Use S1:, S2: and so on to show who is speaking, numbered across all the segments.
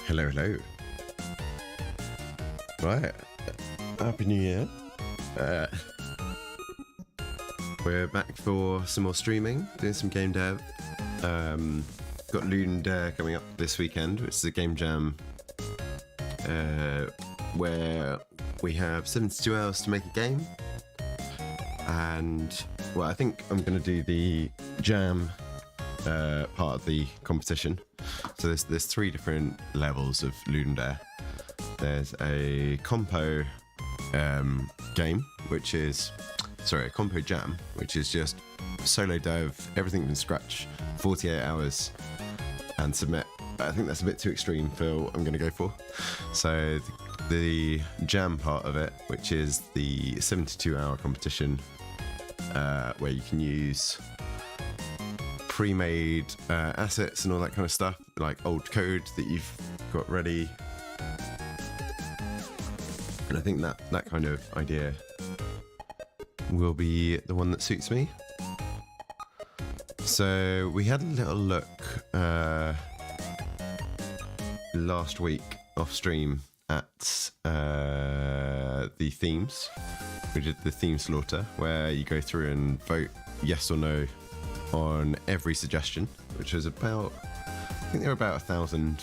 S1: Hello, hello. Right. Happy New Year. We're back for some more streaming, doing some game dev. Got Ludum Dare coming up this weekend, which is a game jam where we have 72 hours to make a game. And, well, I think I'm going to do the jam part of the competition. So there's three different levels of Ludum Dare. There's a compo game, which is, a compo jam, which is just solo dev, everything from scratch, 48 hours, and submit. I think that's a bit too extreme for what I'm going to go for. So the jam part of it, which is the 72-hour competition, where you can use pre-made assets and all that kind of stuff, like old code that you've got ready. And I think that kind of idea will be the one that suits me. So we had a little look last week off stream at the themes. We did the theme slaughter, where you go through and vote yes or no on every suggestion, which was about, I think there were about 1,000,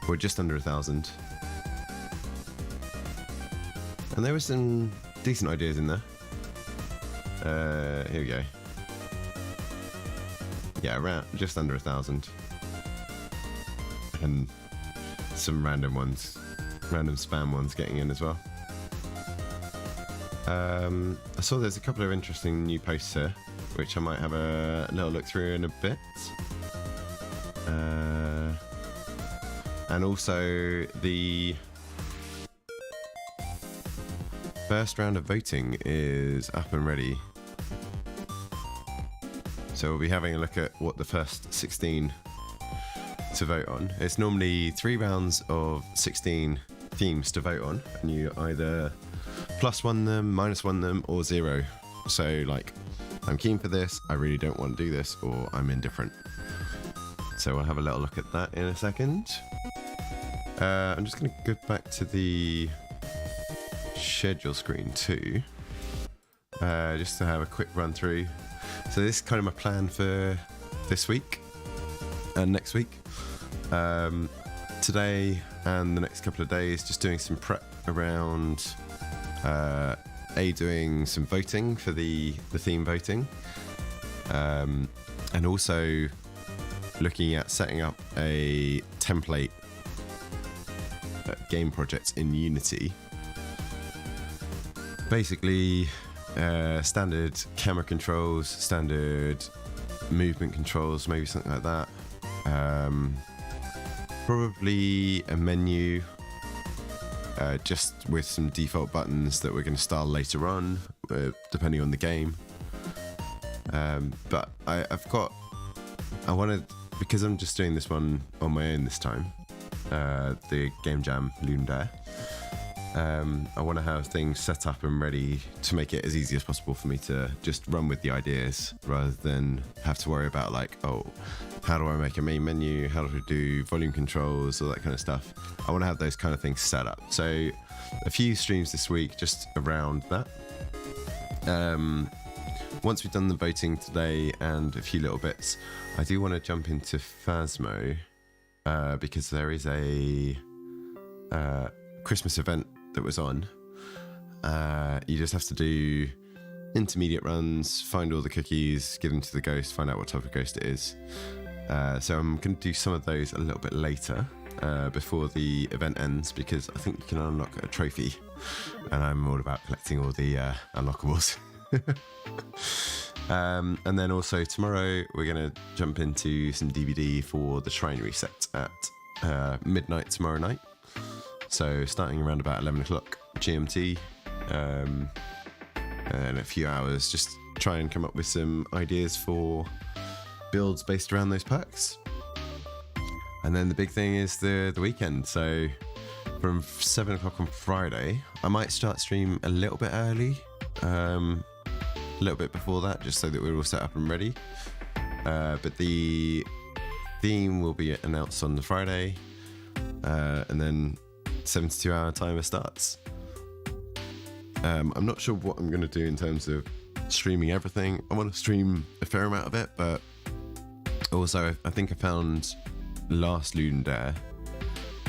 S1: or just under 1,000. And there were some decent ideas in there. Here we go. Yeah, around just under 1,000. And some random ones, random spam ones getting in as well. I saw there's a couple of interesting new posts here, which I might have a little look through in a bit. And also the first round of voting is up and ready. So we'll be having a look at what the first 16 to vote on. It's normally 3 rounds of 16 themes to vote on, and you either +1 them, -1 them, or 0. So like, I'm keen for this, I really don't want to do this, or I'm indifferent. So we'll have a little look at that in a second. I'm just going to go back to the schedule screen too, just to have a quick run through. So this is kind of my plan for this week and next week. Today and the next couple of days, just doing some prep around doing some voting for the theme voting, and also looking at setting up a template game project in Unity. Basically, standard camera controls, standard movement controls, maybe something like that. Probably a menu, just with some default buttons that we're going to style later on, depending on the game. But I wanted, because I'm just doing this one on my own this time, the Game Jam Ludum Dare. I want to have things set up and ready to make it as easy as possible for me to just run with the ideas, rather than have to worry about like, oh, how do I make a main menu? How do I do volume controls? All that kind of stuff. I want to have those kind of things set up. So a few streams this week just around that. Once we've done the voting today and a few little bits, I do want to jump into Phasmo, because there is a Christmas event that was on. You just have to do intermediate runs, find all the cookies, give them to the ghost, find out what type of ghost it is. So I'm going to do some of those a little bit later, before the event ends, because I think you can unlock a trophy, and I'm all about collecting all the unlockables. And then also tomorrow we're going to jump into some DVD for the Shrine Reset at midnight tomorrow night. So starting around about 11 o'clock GMT, and a few hours, just try and come up with some ideas for builds based around those perks. And then the big thing is the weekend. So from 7 o'clock on Friday, I might start stream a little bit early, a little bit before that, just so that we're all set up and ready. But the theme will be announced on the Friday, and then 72-hour timer starts. I'm not sure what I'm going to do in terms of streaming everything. I want to stream a fair amount of it, but also I think I found last Ludum Dare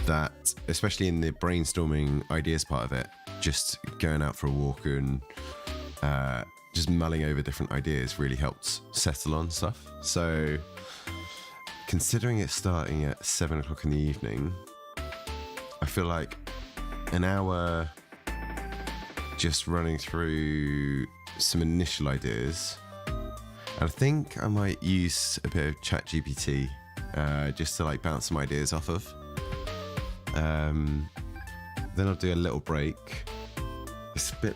S1: that, especially in the brainstorming ideas part of it, just going out for a walk and just mulling over different ideas really helped settle on stuff. So considering it's starting at 7 o'clock in the evening, I feel like an hour just running through some initial ideas. And I think I might use a bit of ChatGPT just to like bounce some ideas off of. Then I'll do a little break. It's a bit...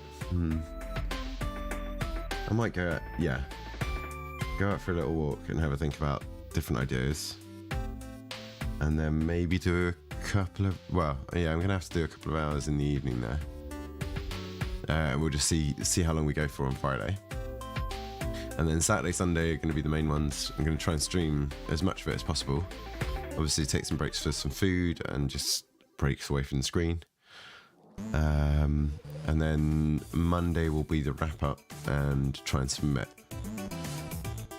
S1: I might go out for a little walk and have a think about different ideas. And then maybe do a couple of... I'm going to have to do a couple of hours in the evening there. And we'll just see how long we go for on Friday. And then Saturday, Sunday are going to be the main ones. I'm going to try and stream as much of it as possible. Obviously take some breaks for some food and just breaks away from the screen. And then Monday will be the wrap up and try and submit.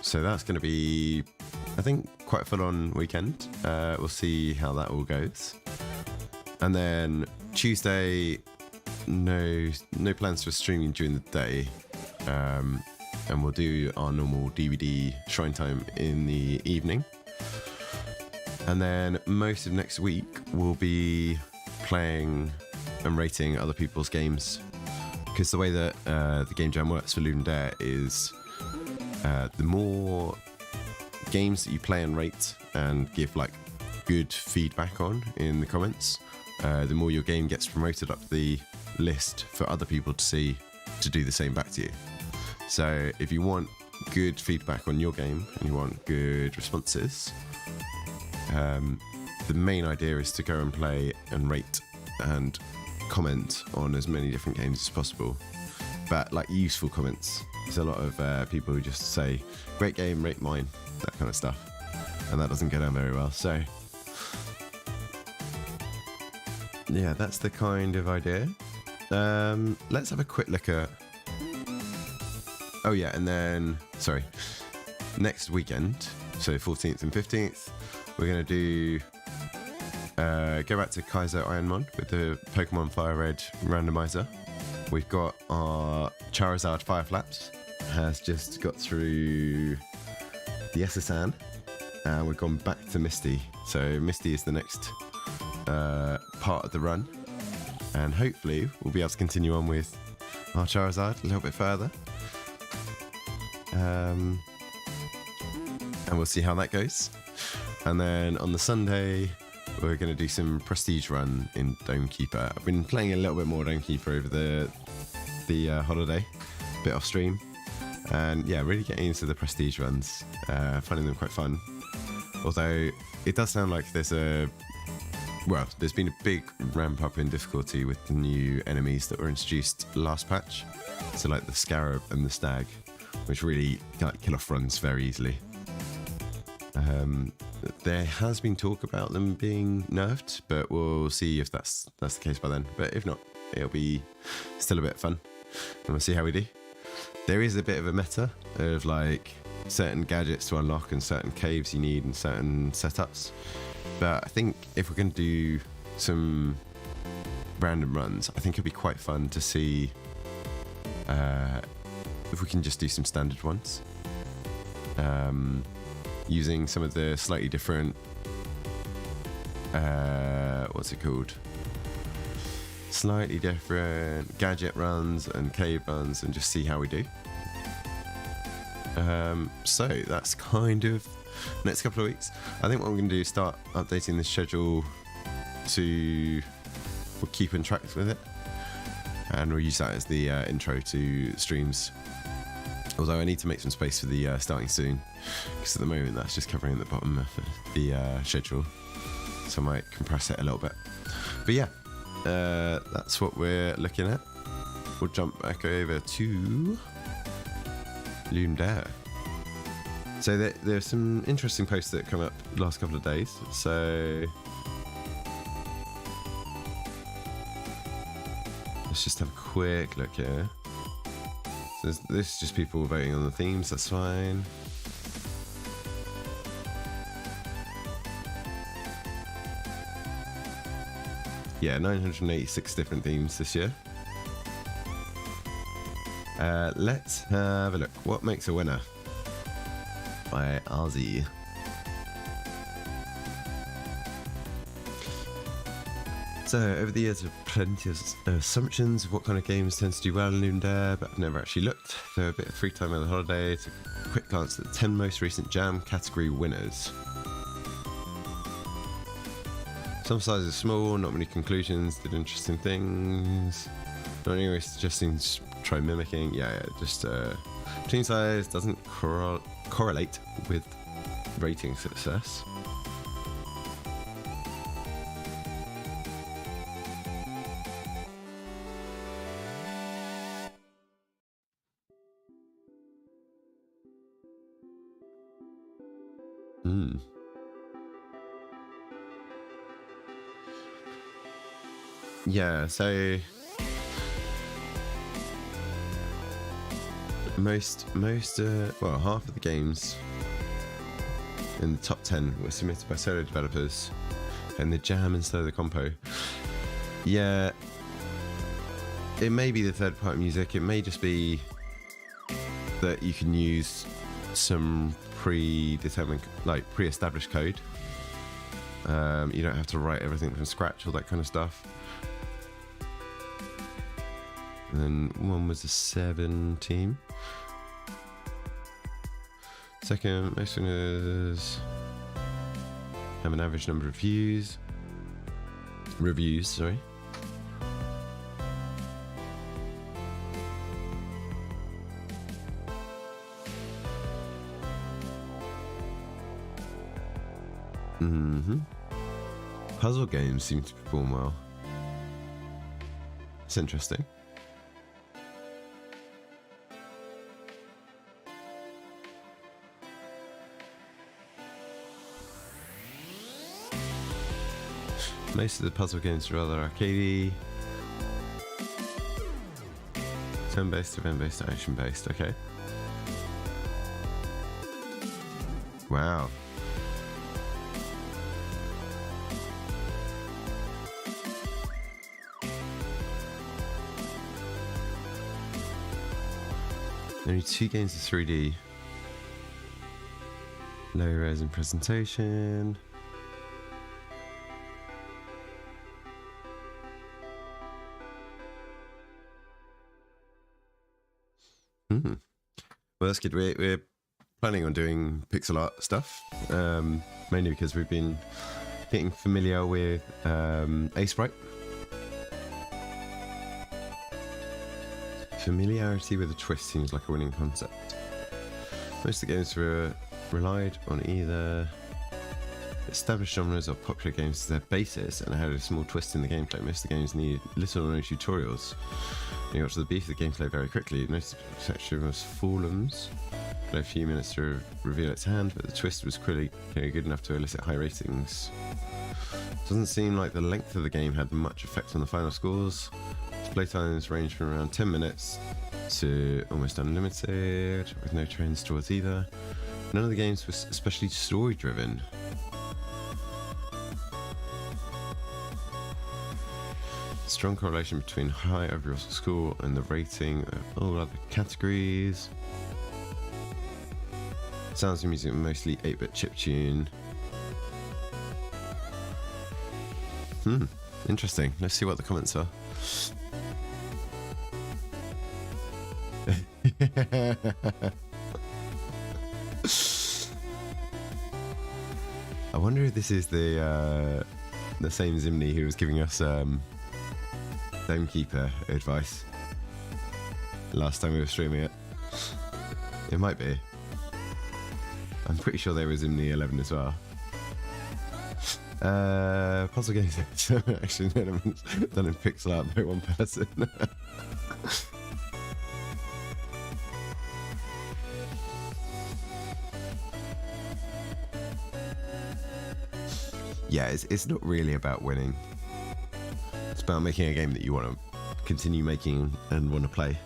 S1: So that's going to be, I think, quite a full on weekend. We'll see how that all goes. And then Tuesday, no plans for streaming during the day. And we'll do our normal DVD shrine time in the evening. And then most of next week we'll be playing and rating other people's games, because the way that the game jam works for Ludum Dare is the more games that you play and rate and give like good feedback on in the comments, the more your game gets promoted up the list for other people to see to do the same back to you. So if you want good feedback on your game and you want good responses, the main idea is to go and play and rate and comment on as many different games as possible, but like useful comments. There's a lot of people who just say, great game, rate mine, that kind of stuff, and that doesn't go down very well. So yeah, that's the kind of idea. Let's have a quick look at... Oh yeah, and then, sorry, next weekend, so 14th and 15th, we're going to do, go back to Kaiser Ironmon with the Pokemon Fire Red randomizer. We've got our Charizard Fire Flaps, has just got through the SSN, and we've gone back to Misty. So Misty is the next part of the run, and hopefully we'll be able to continue on with our Charizard a little bit further. And we'll see how that goes. And then on the Sunday, we're going to do some prestige run in Dome Keeper. I've been playing a little bit more Dome Keeper over the holiday, a bit off stream, and yeah, really getting into the prestige runs, finding them quite fun. Although it does sound like there's been a big ramp up in difficulty with the new enemies that were introduced last patch. So like the Scarab and the Stag, which really kill off runs very easily. There has been talk about them being nerfed, but we'll see if that's the case by then. But if not, it'll be still a bit of fun, and we'll see how we do. There is a bit of a meta of like certain gadgets to unlock and certain caves you need and certain setups. But I think if we're going to do some random runs, I think it'd be quite fun to see if we can just do some standard ones, using some of the slightly different slightly different gadget runs and cave runs, and just see how we do. So that's kind of next couple of weeks. I think what I'm going to do is start updating the schedule to keep in track with it, and we'll use that as the intro to streams. Although I need to make some space for the starting soon, because at the moment that's just covering the bottom of the schedule, so I might compress it a little bit. But yeah, that's what we're looking at. We'll jump back over to Ludum Dare. So there's some interesting posts that come up the last couple of days. So let's just have a quick look here. So this is just people voting on the themes, that's fine. Yeah, 986 different themes this year. Let's have a look. What makes a winner? By Ozzy. So, over the years, there are plenty of assumptions of what kind of games tend to do well in Ludum Dare, but I've never actually looked. So, a bit of free time over the holiday to a quick glance at the 10 most recent Jam category winners. Some sizes small, not many conclusions, did interesting things. Not anyway suggesting try mimicking. Yeah, just team size doesn't correlate with rating success. Yeah, so well, half of the games in the top 10 were submitted by solo developers, and the Jam instead of the compo. Yeah, it may be the third-party music. It may just be that you can use some predetermined, like pre-established code. You don't have to write everything from scratch, all that kind of stuff. And then one was a 7 team. Second, most winners have an average number of reviews, sorry. Puzzle games seem to perform well. It's interesting. Most of the puzzle games are rather arcadey. Turn-based, event-based, action-based. Okay. Wow. Only 2 games of 3D. Low res and presentation. Well, that's good. We're planning on doing pixel art stuff, mainly because we've been getting familiar with Sprite. Familiarity with a twist seems like a winning concept. Most of the games relied on either established genres or popular games as their basis and had a small twist in the gameplay. Most of the games needed little or no tutorials. You got to the beef of the gameplay very quickly. Most section was Fallums. A few minutes to reveal its hand, but the twist was clearly good enough to elicit high ratings. Doesn't seem like the length of the game had much effect on the final scores. Playtimes range from around 10 minutes to almost unlimited, with no trends towards either. None of the games was especially story driven. Strong correlation between high overall score and the rating of all other categories. Sounds of music mostly 8-bit chiptune. Interesting. Let's see what the comments are. I wonder if this is the same Zimni who was giving us Domekeeper advice last time we were streaming it. It might be. I'm pretty sure there was Zimni 11 as well. Puzzle games action elements done in pixel art by one person. yeah, it's not really about winning. It's about making a game that you want to continue making and want to play.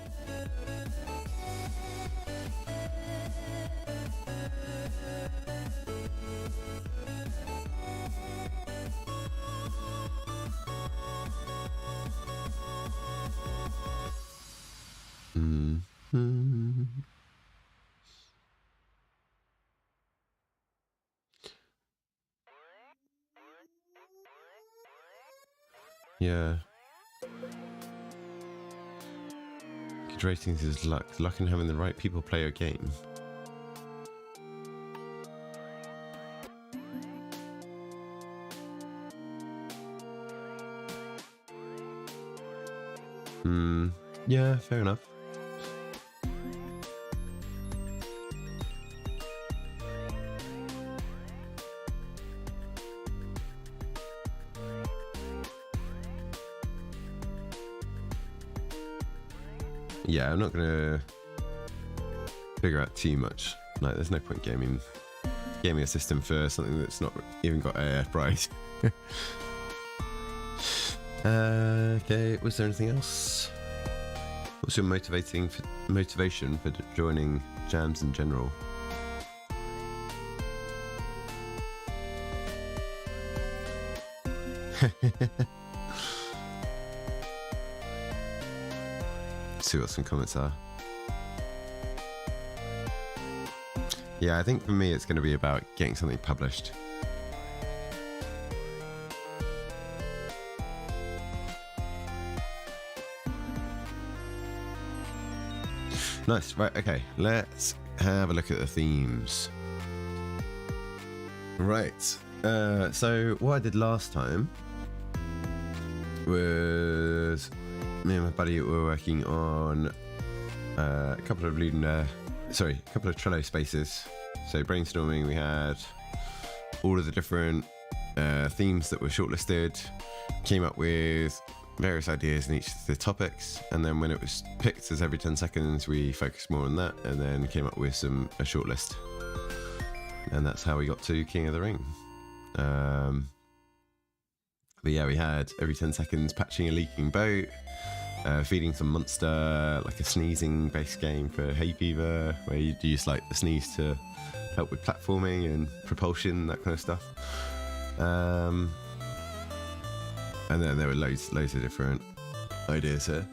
S1: Yeah. Good ratings is luck. Luck in having the right people play your game. Yeah, fair enough. Yeah, I'm not gonna figure out too much. Like, there's no point gaming a system for something that's not even got a price. Okay, was there anything else? What's your motivation for joining jams in general? See what some comments are. Yeah, I think for me it's going to be about getting something published. Nice, right, okay, let's have a look at the themes. Right, so what I did last time was me and my buddy were working on a couple of Trello spaces. So brainstorming, we had all of the different themes that were shortlisted, came up with various ideas in each of the topics, and then when it was picked as every 10 seconds, we focused more on that, and then came up with a shortlist. And that's how we got to King of the Ring. But yeah, we had every 10 seconds patching a leaking boat, feeding some monster, like a sneezing based game for hay fever, where you use like the sneeze to help with platforming and propulsion, that kind of stuff. And then there were loads of different ideas here.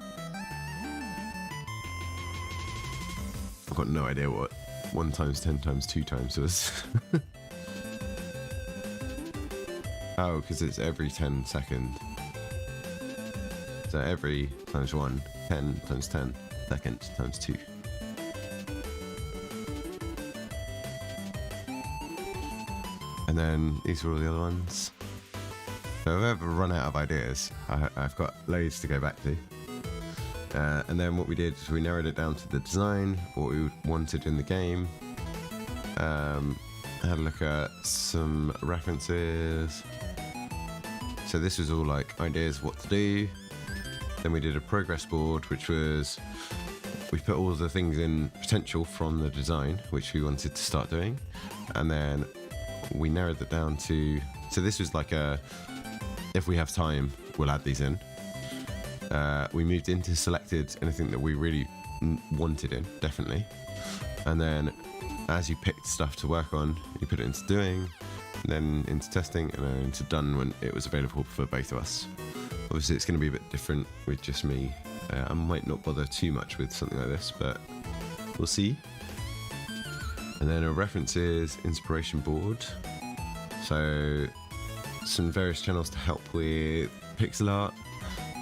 S1: I've got no idea what 1 times 10 times 2 times was. Oh, because it's every 10 seconds. So every times 1, 10 times 10 seconds times 2. And then these are all the other ones. So if I've ever run out of ideas, I've got loads to go back to. And then what we did is we narrowed it down to the design, what we wanted in the game. Had a look at some references. So this was all like ideas what to do. Then we did a progress board, which was, we put all the things in potential from the design, which we wanted to start doing. And then we narrowed it down to, so this was like a, if we have time, we'll add these in. We moved into selected anything that we really wanted in, definitely. And then as you picked stuff to work on, you put it into doing, and then into testing, and then into done when it was available for both of us. Obviously it's going to be a bit different with just me. I might not bother too much with something like this, but we'll see. And then a references inspiration board. So some various channels to help with pixel art,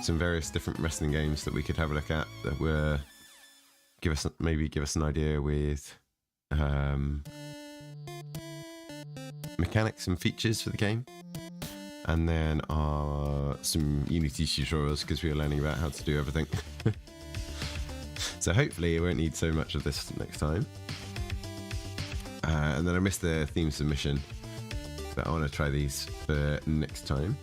S1: some various different wrestling games that we could have a look at that were give us an idea with mechanics and features for the game. And then some Unity tutorials, because we were learning about how to do everything. So hopefully we won't need so much of this next time. And then I missed the theme submission, but I want to try these for next time.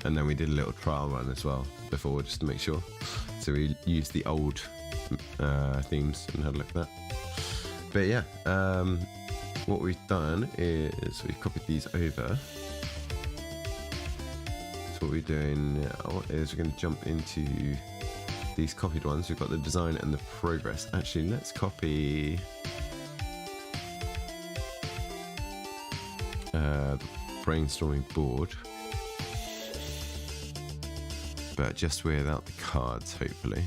S1: And then we did a little trial run as well before, just to make sure. So we used the old themes and had a look at that. But yeah, what we've done is we've copied these over. So what we're doing now is we're going to jump into these copied ones. We've got the design and the progress. Actually, let's copy the brainstorming board, but just without the cards, hopefully.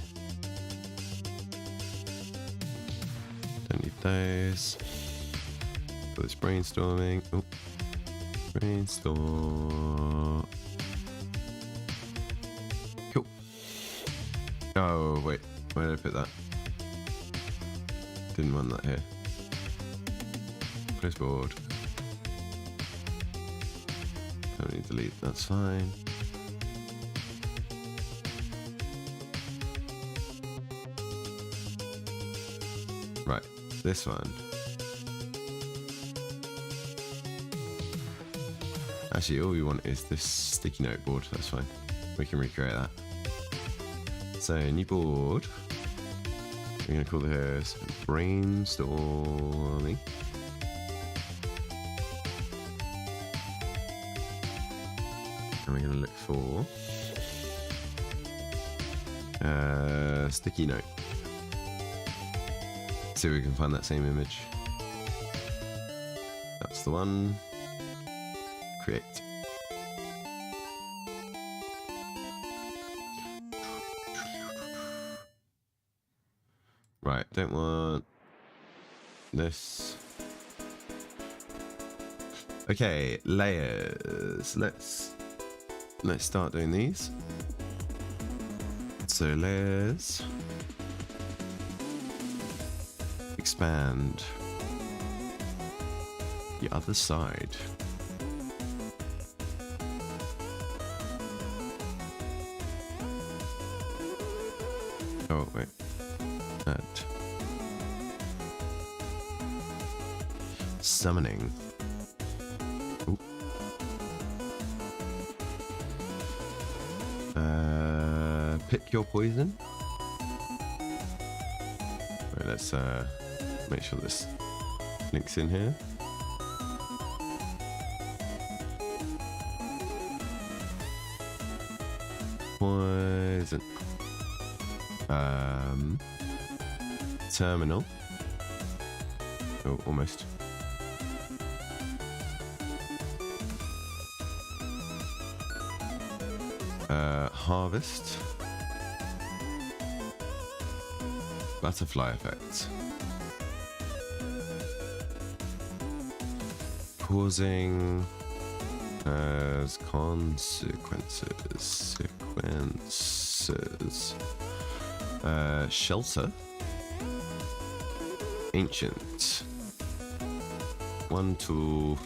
S1: Don't need those. For this brainstorming. Oh, brainstorm. Cool. Oh, wait. Where did I put that? Didn't want that here. Close board. Don't need to delete. That's fine. Right, this one. Actually, all we want is this sticky note board. That's fine. We can recreate that. So, new board. We're going to call this brainstorming. And we're going to look for sticky note. See if we can find that same image. That's the one. Create. Right, don't want this. Okay, layers. Let's start doing these. So layers. Expand the other side. Oh, wait. Add. Summoning. Ooh. Pick your poison. Right, let's make sure this links in here. Poison. Terminal. Oh, almost. Harvest. Butterfly effect. Causing as consequences. Sequences. Shelter. Ancient. One tool.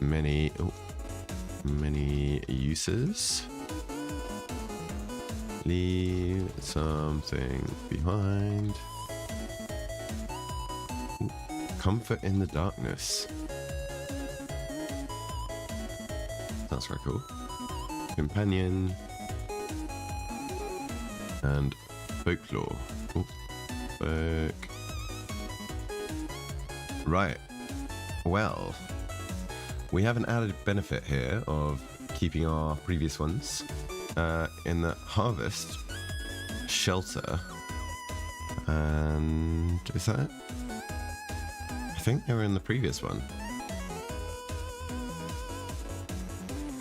S1: Many uses. Leave something behind. Ooh, comfort in the darkness. That's very cool. Companion. And folklore. Ooh, folk. Right. Well, we have an added benefit here of keeping our previous ones in the harvest, shelter, and is that it? I think they were in the previous one.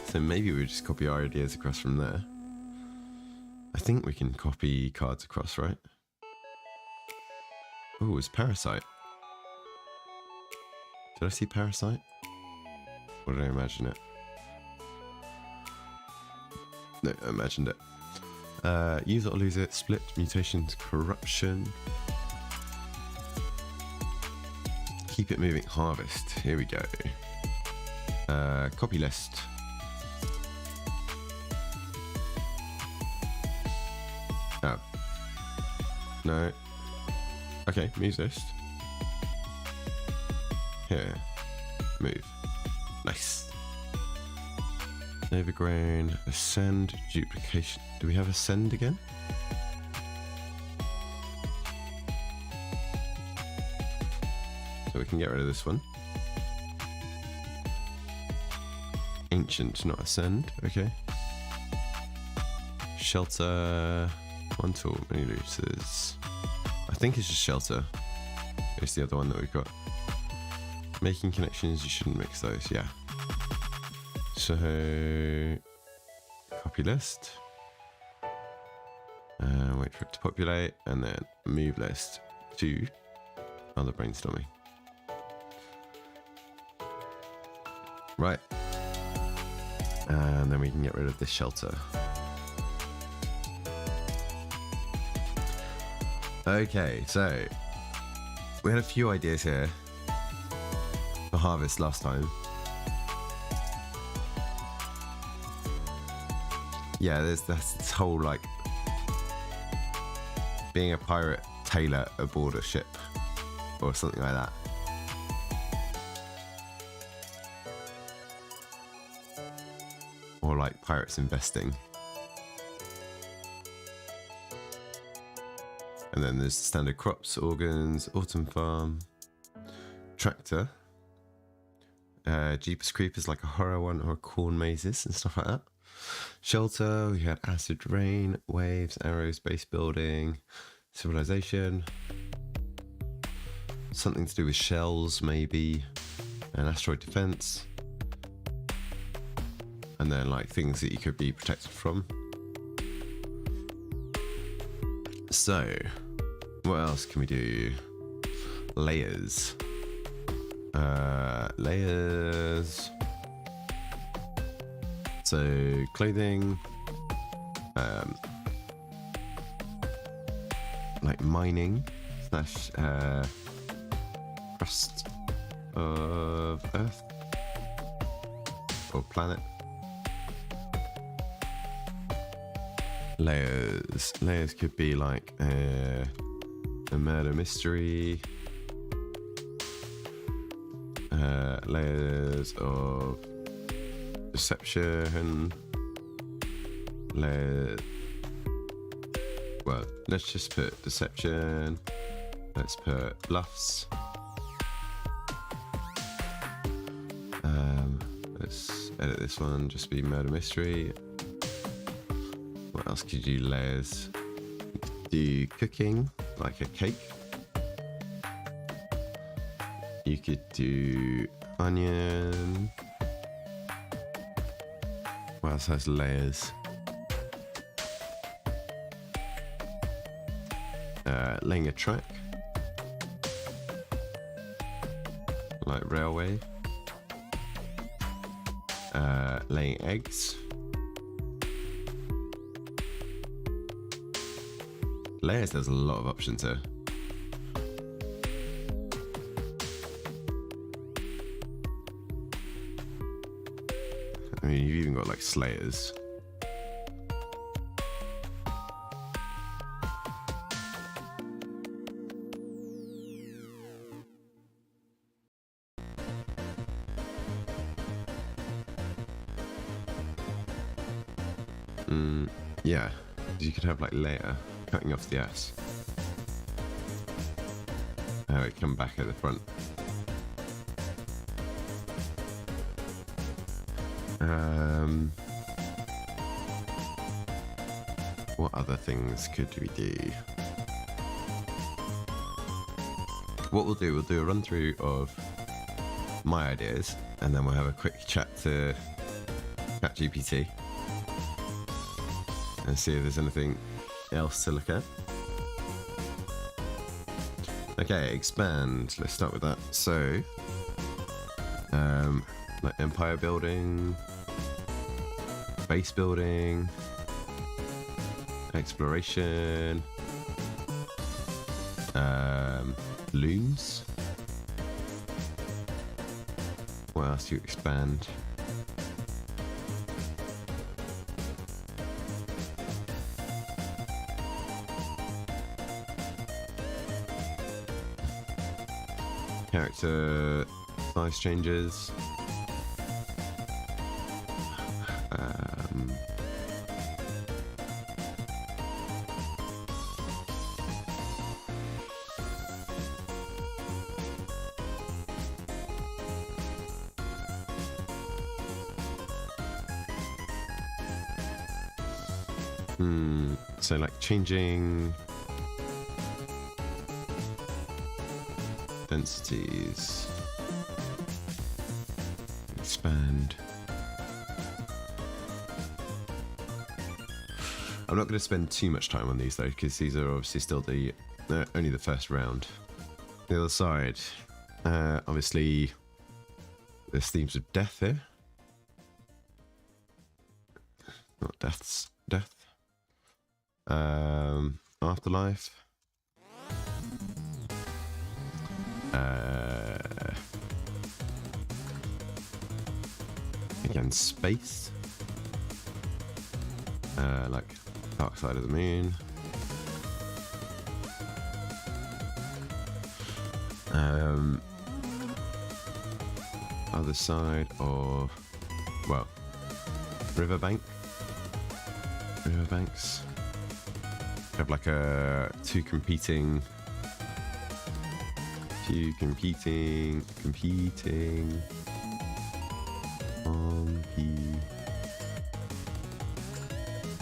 S1: So maybe we just copy our ideas across from there. I think we can copy cards across, right? Oh, it's Parasite. Did I see Parasite? Or did I imagine it? No, I imagined it. Use it or lose it. Split, mutations, corruption. Keep it moving. Harvest. Here we go. Copy list. Oh. No. Okay, move list. Here. Move. Nice. Overgrown, ascend, duplication. Do we have ascend again? So we can get rid of this one. Ancient, not ascend. Okay. Shelter. One tool, many looters. I think it's just shelter. It's the other one that we've got. Making connections, you shouldn't mix those, yeah. So, copy list. Wait for it to populate, and then move list to other brainstorming. Right. And then we can get rid of this shelter. Okay, so we had a few ideas here for harvest last time. Yeah, there's this whole like being a pirate tailor aboard a ship or something like that. Or like pirates investing. And then there's standard crops, organs, autumn farm, tractor, Jeepers Creepers like a horror one, or corn mazes and stuff like that. Shelter, we had acid rain, waves, arrows, base building, civilization, something to do with shells maybe, and asteroid defense, and then like things that you could be protected from. So, what else can we do? Layers. Layers. So, clothing. Like mining slash crust of Earth or planet. Layers. Layers could be like a murder mystery. Layers of deception. Layers. Well, let's just put deception. Let's put bluffs. Let's edit this one, just be murder mystery. What else could you do? Layers. You could do cooking, like a cake. You could do onion. What else has layers? Laying a track, like railway. Laying eggs. Layers, there's a lot of options here. I mean, you've even got like slayers. Yeah, you could have like layer cutting off the ass. It come back at the front. What other things could we do? What we'll do a run through of my ideas, and then we'll have a quick chat to ChatGPT and see if there's anything else to look at. Okay, expand. Let's start with that. So, like empire building, base building, exploration, looms. What else do you expand? Character size changes. So like changing densities, expand. I'm not going to spend too much time on these though, because these are obviously still the only the first round. The other side, obviously, there's themes of death here. Not death. Afterlife. Again, space. Like Dark Side of the Moon. Other side of, well, riverbanks. Have like two competing Is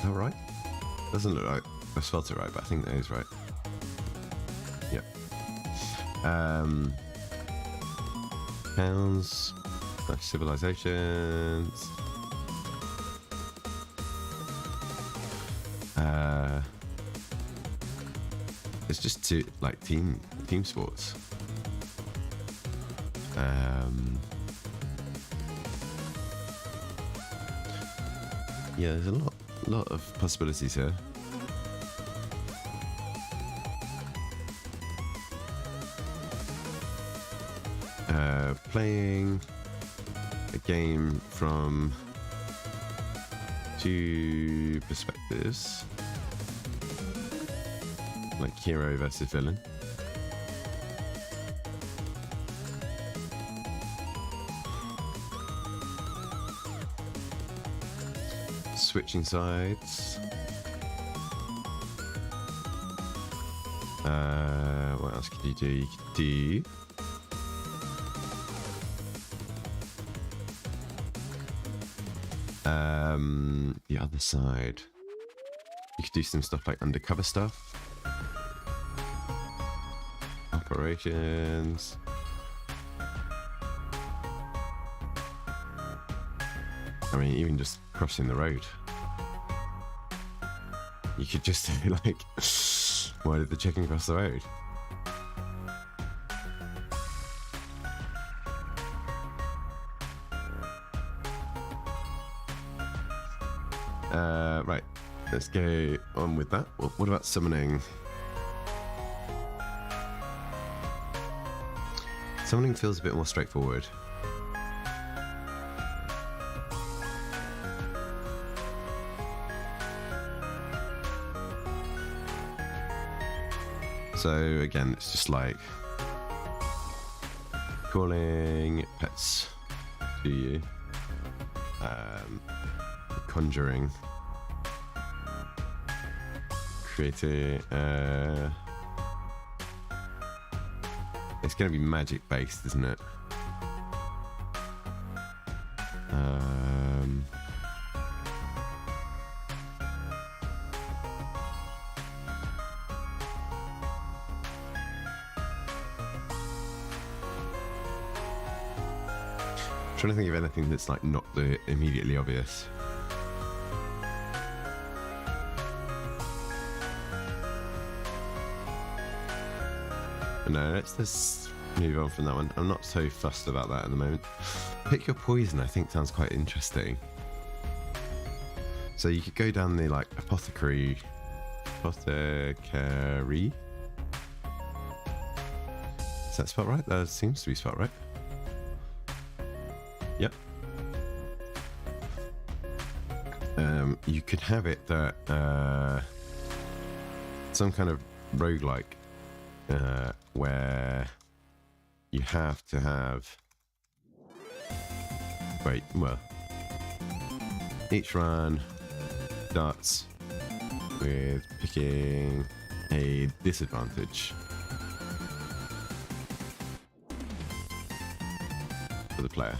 S1: that right? Doesn't look like I spelled it right, but I think that is right. Yep. Towns, civilizations. It's just two like team sports. Yeah, there's a lot of possibilities here. Playing a game from two perspectives, like hero versus villain. Switching sides. What else could you do? You could do the other side. You could do some stuff like undercover stuff, operations. I mean, even just crossing the road. You could just say like, why did the chicken cross the road? Right, let's go on with that. What about summoning? Summoning feels a bit more straightforward. So again, it's just like calling pets to you, conjuring, creating. It's going to be magic based, isn't it? Trying to think of anything that's like not the immediately obvious. But no, let's move on from that one. I'm not so fussed about that at the moment. Pick your poison, I think sounds quite interesting. So you could go down the like apothecary. Is that spelled right? That seems to be spelled right. Yep. You could have it that some kind of roguelike where you have to have each run starts with picking a disadvantage for the player.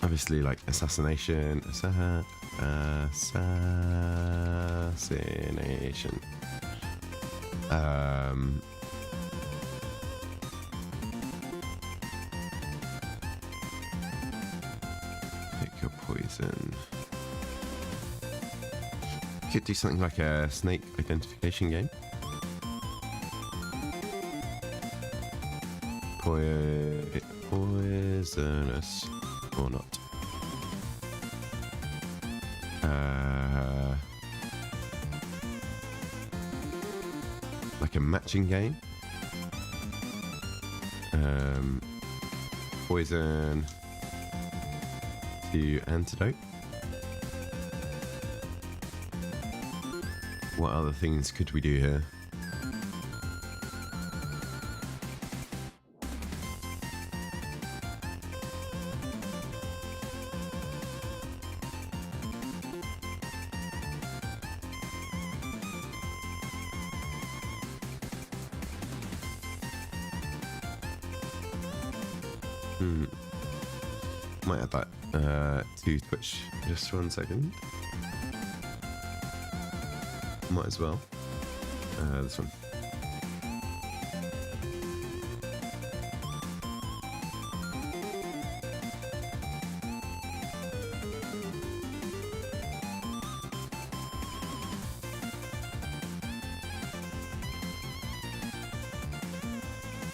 S1: obviously like assassination. Pick your poison. You could do something like a snake identification game. Poisonous or not. Like a matching game. Poison to antidote. What other things could we do here? Might add that to Twitch. Just 1 second. Might as well. This one.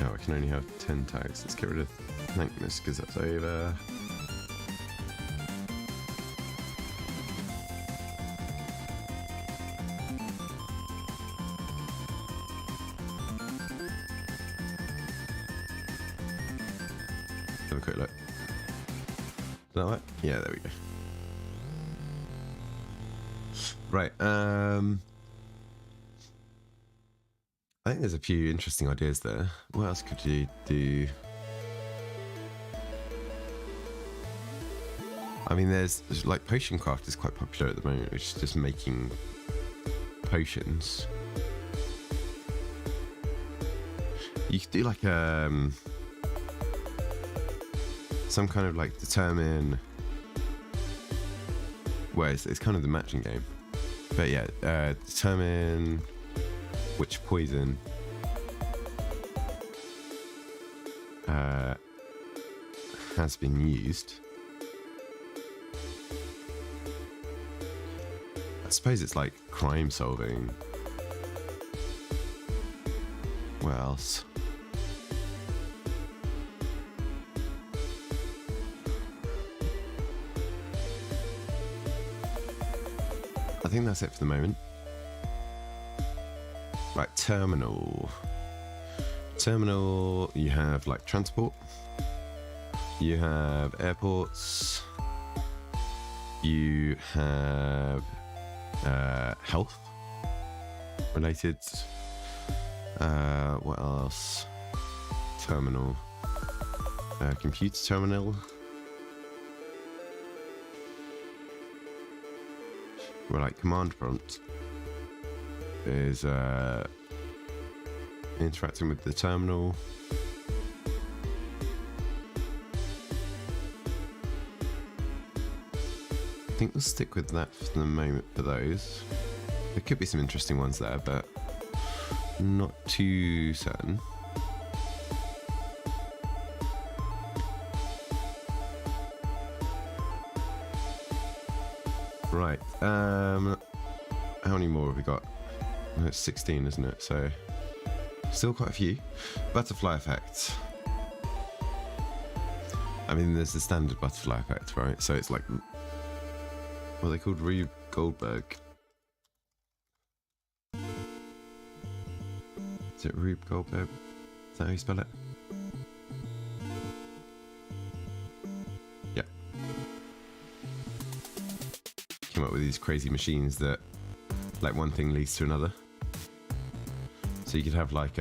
S1: Oh, I can only have 10 tags. Let's get rid of thankness because that's over. Have a quick look. Is that right? Yeah, there we go. Right. I think there's a few interesting ideas there. What else could you do? I mean, there's like potion craft is quite popular at the moment, which is just making potions. You could do like some kind of like determine. Well, it's kind of the matching game, but yeah, determine which poison has been used. I suppose it's like crime solving. What else? I think that's it for the moment. Right, terminal. Terminal, you have like transport. You have airports. You have health related. What else? Terminal. Computer terminal. Well, like command prompt is interacting with the terminal. I think we'll stick with that for the moment for those. There could be some interesting ones there, but not too certain. Right, how many more have we got? It's 16, isn't it? So still quite a few. Butterfly effect. I mean, there's the standard butterfly effect, right? So it's like, what are they called? Rube Goldberg. Is it Rube Goldberg? Is that how you spell it? Yeah. Came up with these crazy machines that, like, one thing leads to another. So you could have like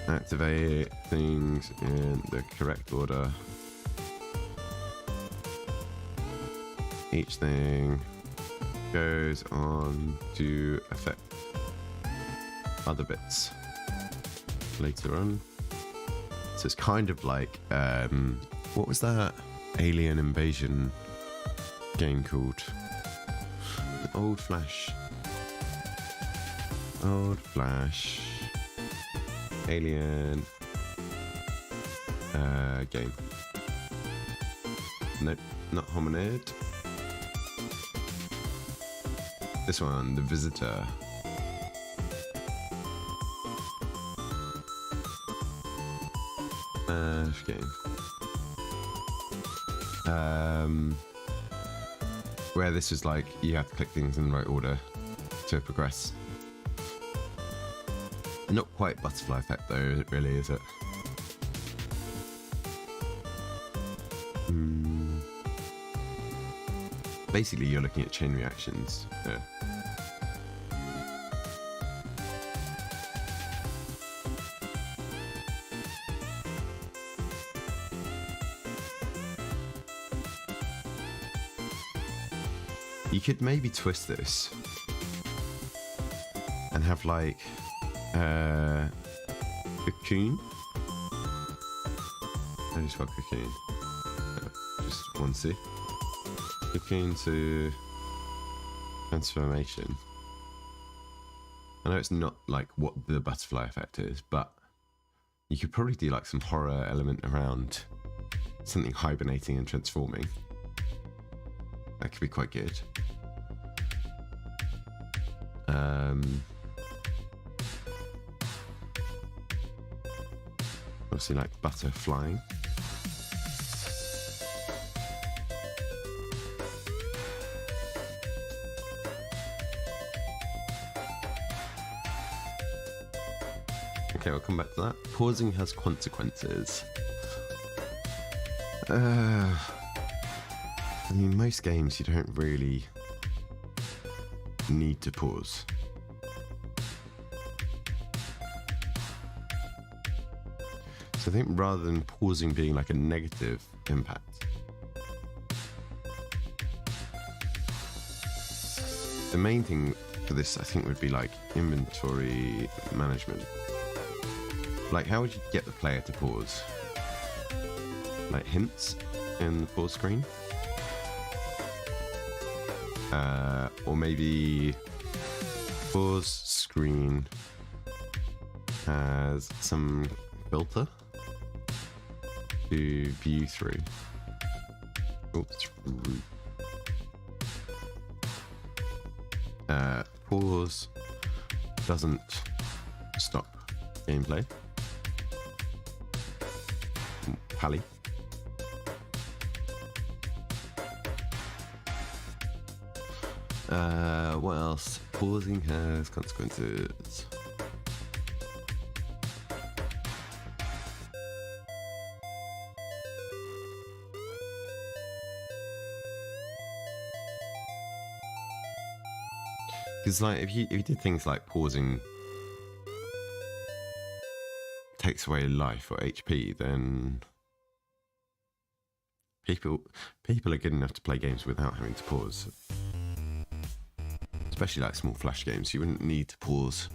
S1: activate things in the correct order. Each thing goes on to affect other bits later on. So it's kind of like What was that alien invasion game called? Old Flash. Old Flash. Alien. Game. Nope, not Hominid. This one, The Visitor. Game. Where this is like you have to click things in the right order to progress. Not quite butterfly effect though, really, is it? Basically, you're looking at chain reactions. Yeah. You could maybe twist this and have like cocoon. I just got cocoon. Just one C. Cocoon to transformation. I know it's not like what the butterfly effect is, but you could probably do like some horror element around something hibernating and transforming. That could be quite good. Obviously like butter flying. Okay, we'll come back to that. Pausing has consequences. I mean, most games you don't really need to pause. So I think rather than pausing being like a negative impact, the main thing for this I think would be like inventory management. Like, how would you get the player to pause? Like hints in the pause screen? Or maybe pause screen has some filter to view through. Pause doesn't stop gameplay. Pally. What else? Pausing has consequences. Because like if you did things like pausing takes away life or HP, then people are good enough to play games without having to pause. Especially like small flash games, you wouldn't need to pause.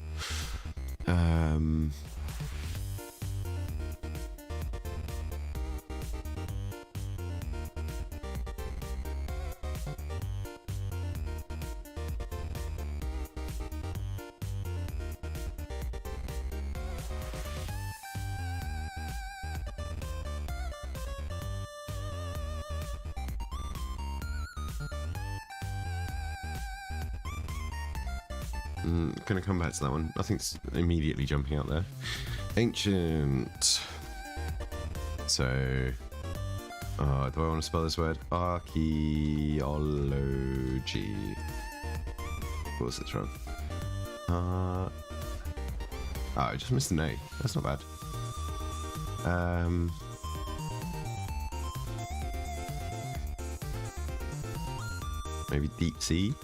S1: Gonna come back to that one. Nothing's immediately jumping out there. Ancient. So, do I want to spell this word? Archaeology. Of course it's wrong. Oh, I just missed an A. That's not bad. Maybe deep sea.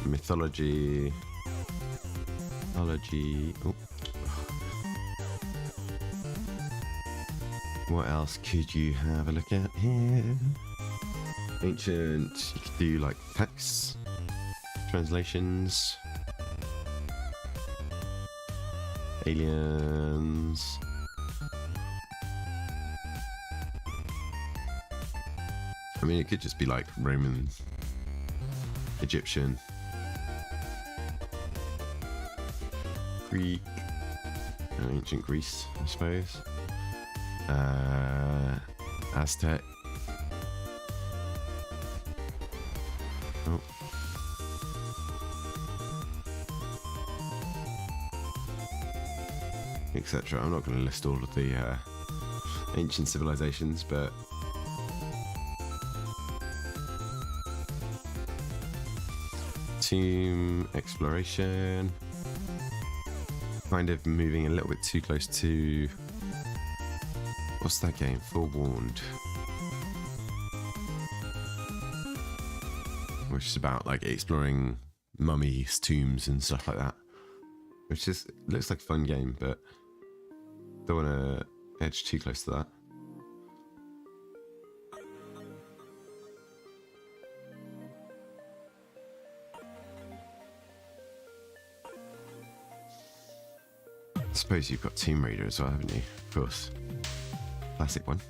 S1: Mythology. Oh. What else could you have a look at here? Ancient. You could do like text translations. Aliens. I mean, it could just be like Roman, Egyptian, Greek, ancient Greece, I suppose. Aztec. Oh. Etc. I'm not going to list all of the ancient civilizations, but team exploration, kind of moving a little bit too close to, what's that game? Forewarned, which is about like exploring mummies, tombs and stuff like that, which is looks like a fun game, but don't want to edge too close to that. I suppose you've got Tomb Raider as well, haven't you? Of course. Classic one.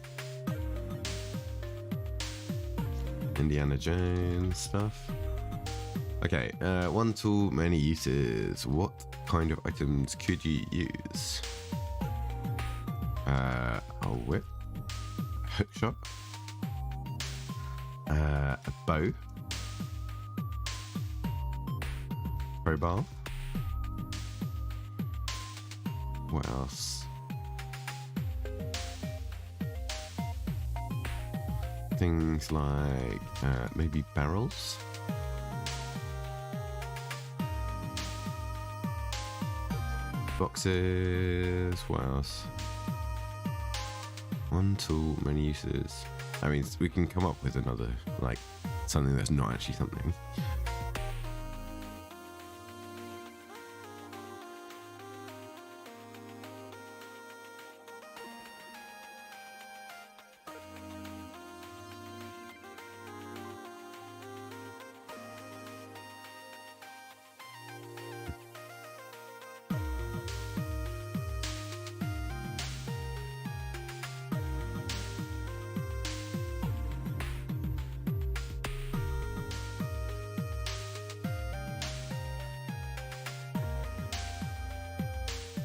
S1: Indiana Jones stuff. Okay, one tool, many uses. What kind of items could you use? A whip. A hook shot. A bow. Crowbar. What else? Things like maybe barrels. Boxes. What else? One tool, many uses. I mean, we can come up with another, like something that's not actually something.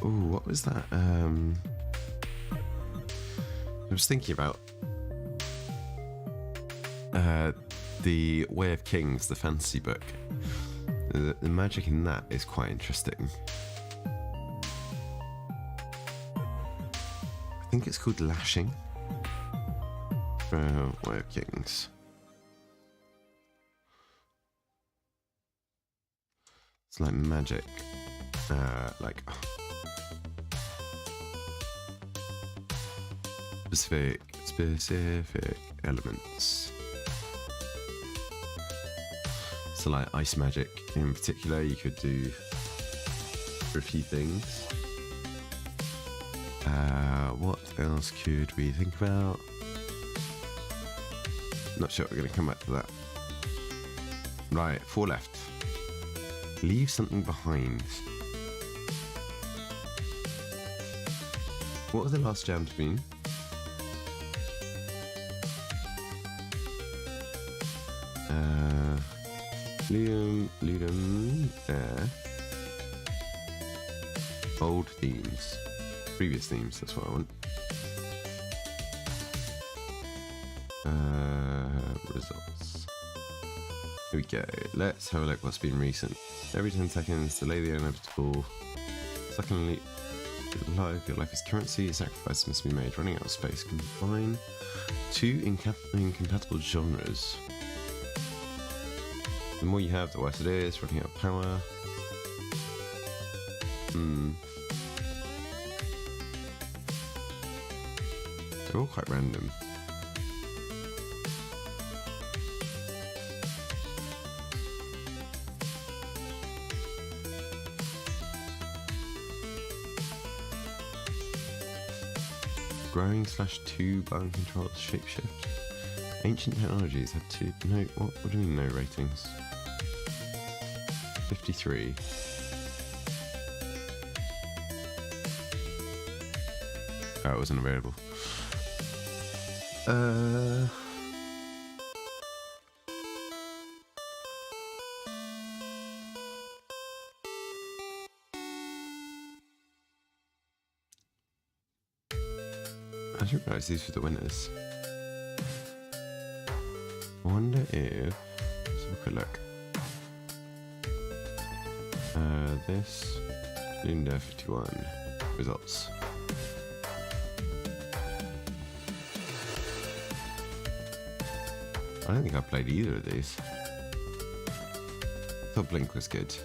S1: Ooh, what was that? I was thinking about the Way of Kings, the fantasy book. The magic in that is quite interesting. I think it's called lashing. Way of Kings. It's like magic. Like specific elements. So like ice magic in particular, you could do for a few things. What else could we think about? Not sure we're going to come back to that. Right, 4 left. Leave something behind. What was the last jam to be? Ludum Dare. Old themes. Previous themes, that's what I want. Results. Here we go. Let's have a look what's been recent. Every 10 seconds, delay the inevitable. Secondly, your life is currency. Sacrifice must be made. Running out of space. Combine 2 incompatible genres. The more you have, the worse it is. Running out of power. They're all quite random. Growing/2 button controls shapeshift. Ancient technologies had 2. No, what do you mean no ratings? 53. Oh, it wasn't available. I didn't realise these were the winners. I wonder if... Let's have a quick look. This... Ludum Dare 51. Results. I don't think I played either of these. I thought Blink was good.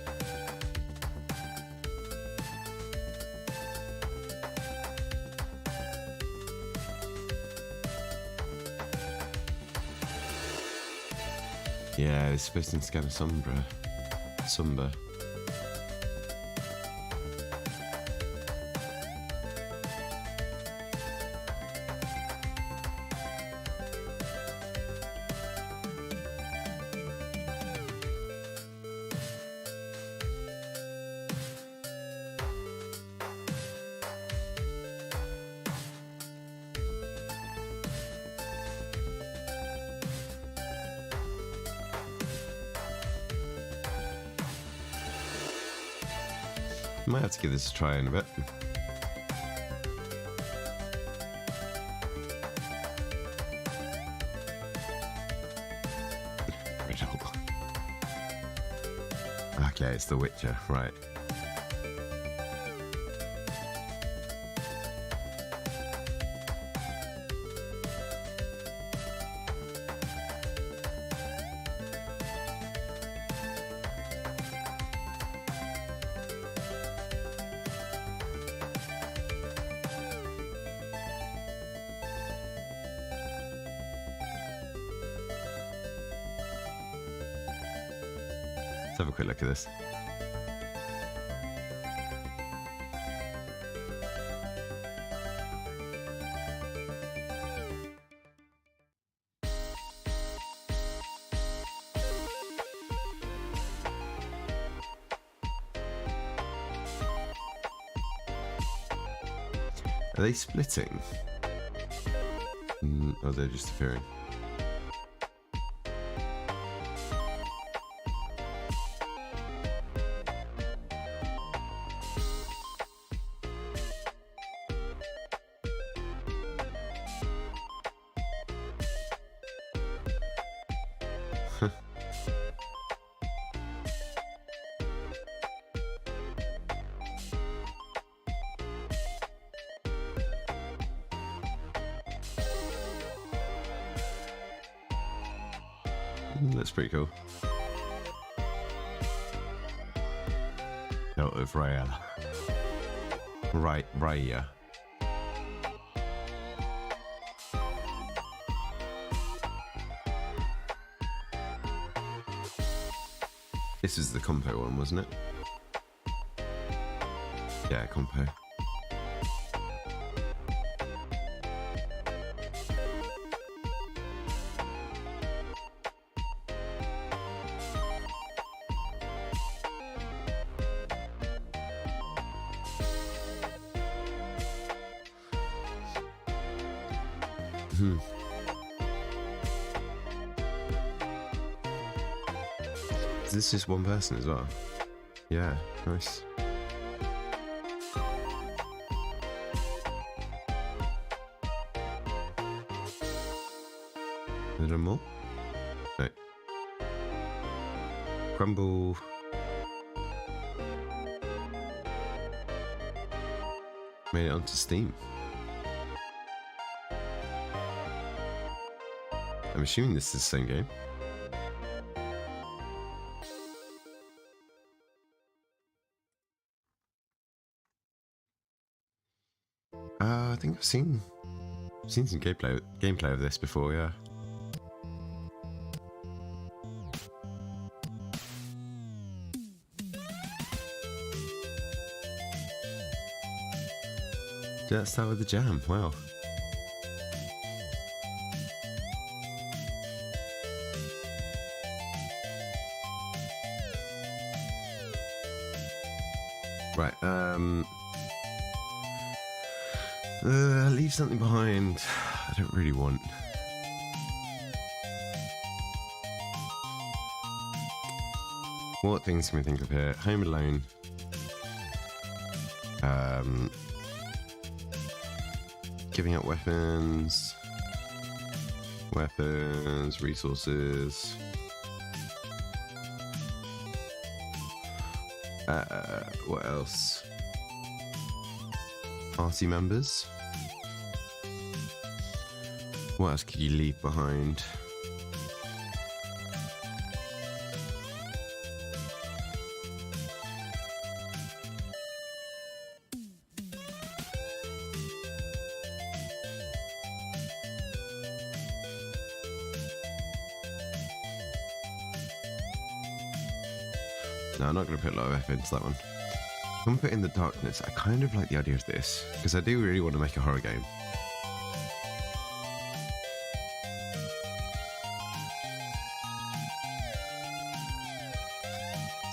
S1: Yeah, it's supposed to scan a Sombra. Sumba. Might have to give this a try in a bit. Result. Okay, it's The Witcher, right. Let's have a quick look at this. Are they splitting? Or they're just appearing? That's pretty cool. Note of Raya. Raya. This was the compo one, wasn't it? Yeah, compo. Is this just one person as well? Yeah, nice. Is there more? No. Crumble. Made it onto Steam. I'm assuming this is the same game. I think I've seen some gameplay of this before, yeah. Let's start with the jam. Wow. Right, Leave something behind. I don't really want. What things can we think of here? Home Alone. Giving up weapons. Weapons, resources. What else? Party members. What else could you leave behind? No, I'm not going to put a lot of effort into that one. I'm going to put in the darkness. I kind of like the idea of this, because I do really want to make a horror game.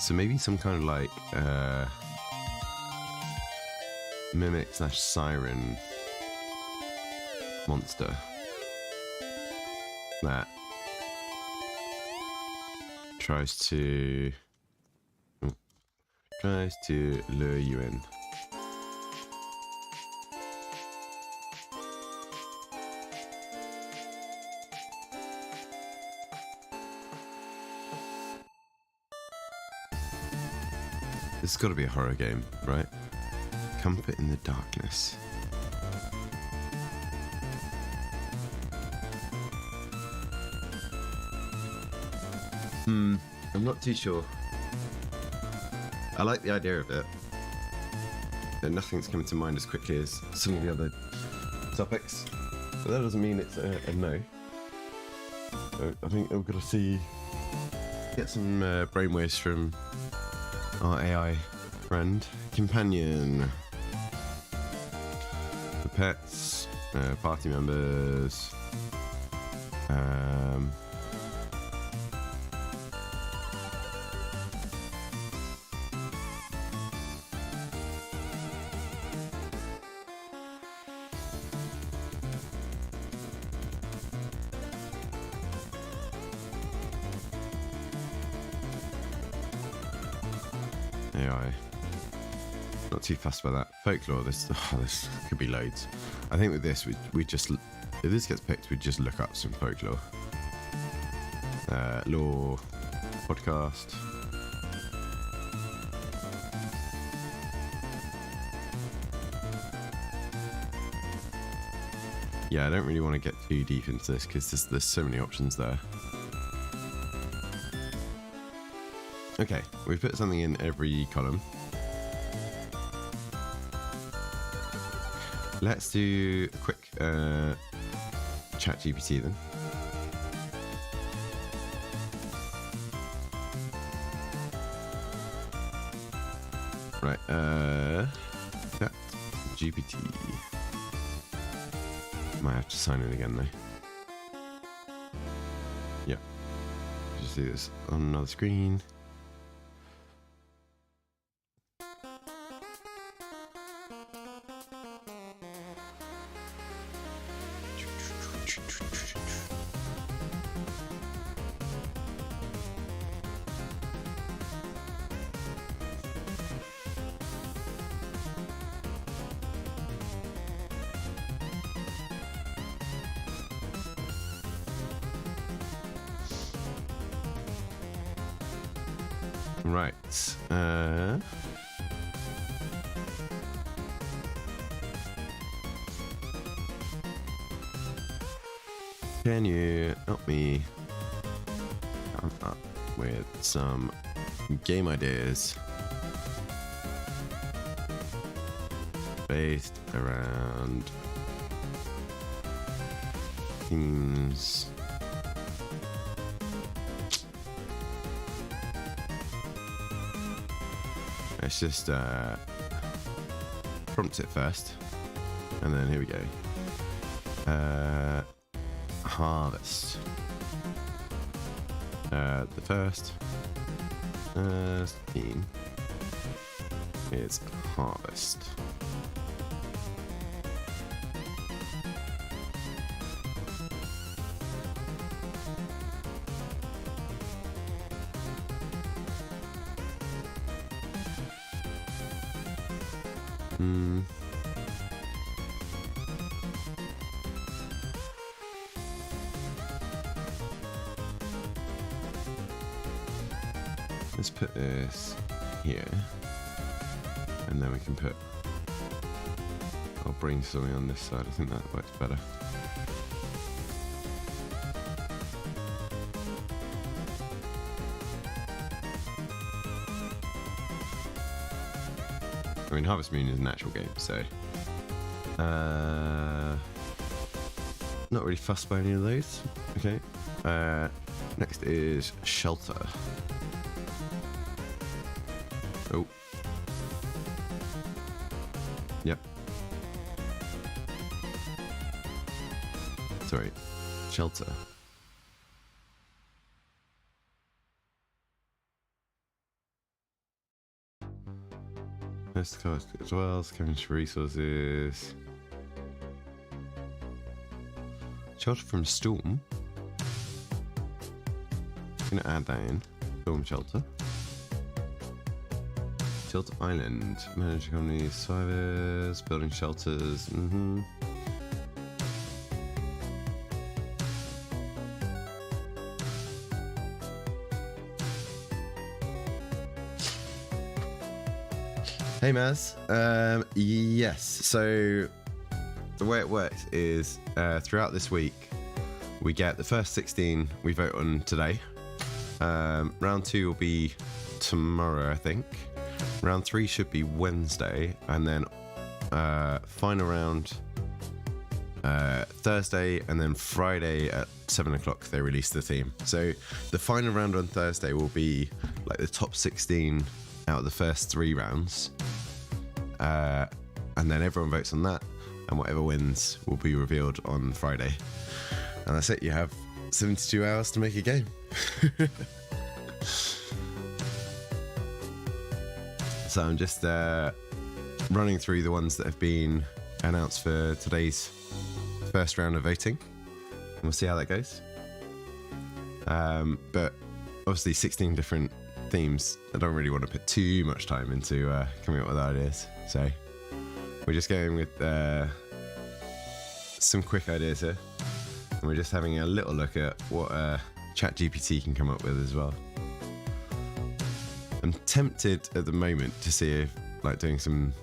S1: So maybe some kind of like mimic / siren monster that tries to lure you in. This has got to be a horror game, right? Comfort in the darkness. I'm not too sure. I like the idea of it, but nothing's coming to mind as quickly as some of the other topics. But that doesn't mean it's a no. So I think we've got to get some brainwaves from our AI friend, companion, the pets, party members, AI. Not too fussed by that. Folklore, this could be loads. I think with this, we just, if this gets picked, we just look up some folklore. Lore, podcast. Yeah, I don't really want to get too deep into this because there's so many options there. Okay, we've put something in every column. Let's do a quick chat GPT then. Right, chat GPT. Might have to sign in again though. Yeah, just do this on another screen. Right. Can you help me come up with some game ideas based around themes? Let's just prompt it first, and then here we go. Harvest. The first theme is harvest. Let's put this here, and then we can put our brainstorming on this side. I think that works better. I mean, Harvest Moon is an actual game, so not really fussed by any of those. Okay. Next is Shelter. Oh. Yep. Sorry. Shelter. Best cost as well, scavenge resources. Shelter from Storm. I'm gonna add that in. Storm Shelter. Shelter Island. Manage economy, survivors, building shelters. Hey Maz, yes, so the way it works is throughout this week we get the first 16 we vote on today. Round 2 will be tomorrow, I think. Round 3 should be Wednesday, and then final round Thursday, and then Friday at 7 o'clock they release the theme. So the final round on Thursday will be like the top 16 out of the first 3 rounds, and then everyone votes on that, and whatever wins will be revealed on Friday. And that's it. You have 72 hours to make a game. So I'm just running through the ones that have been announced for today's first round of voting, and we'll see how that goes. But obviously 16 different themes. I don't really want to put too much time into coming up with ideas, so we're just going with some quick ideas here, and we're just having a little look at what ChatGPT can come up with as well. I'm tempted at the moment to see if like doing some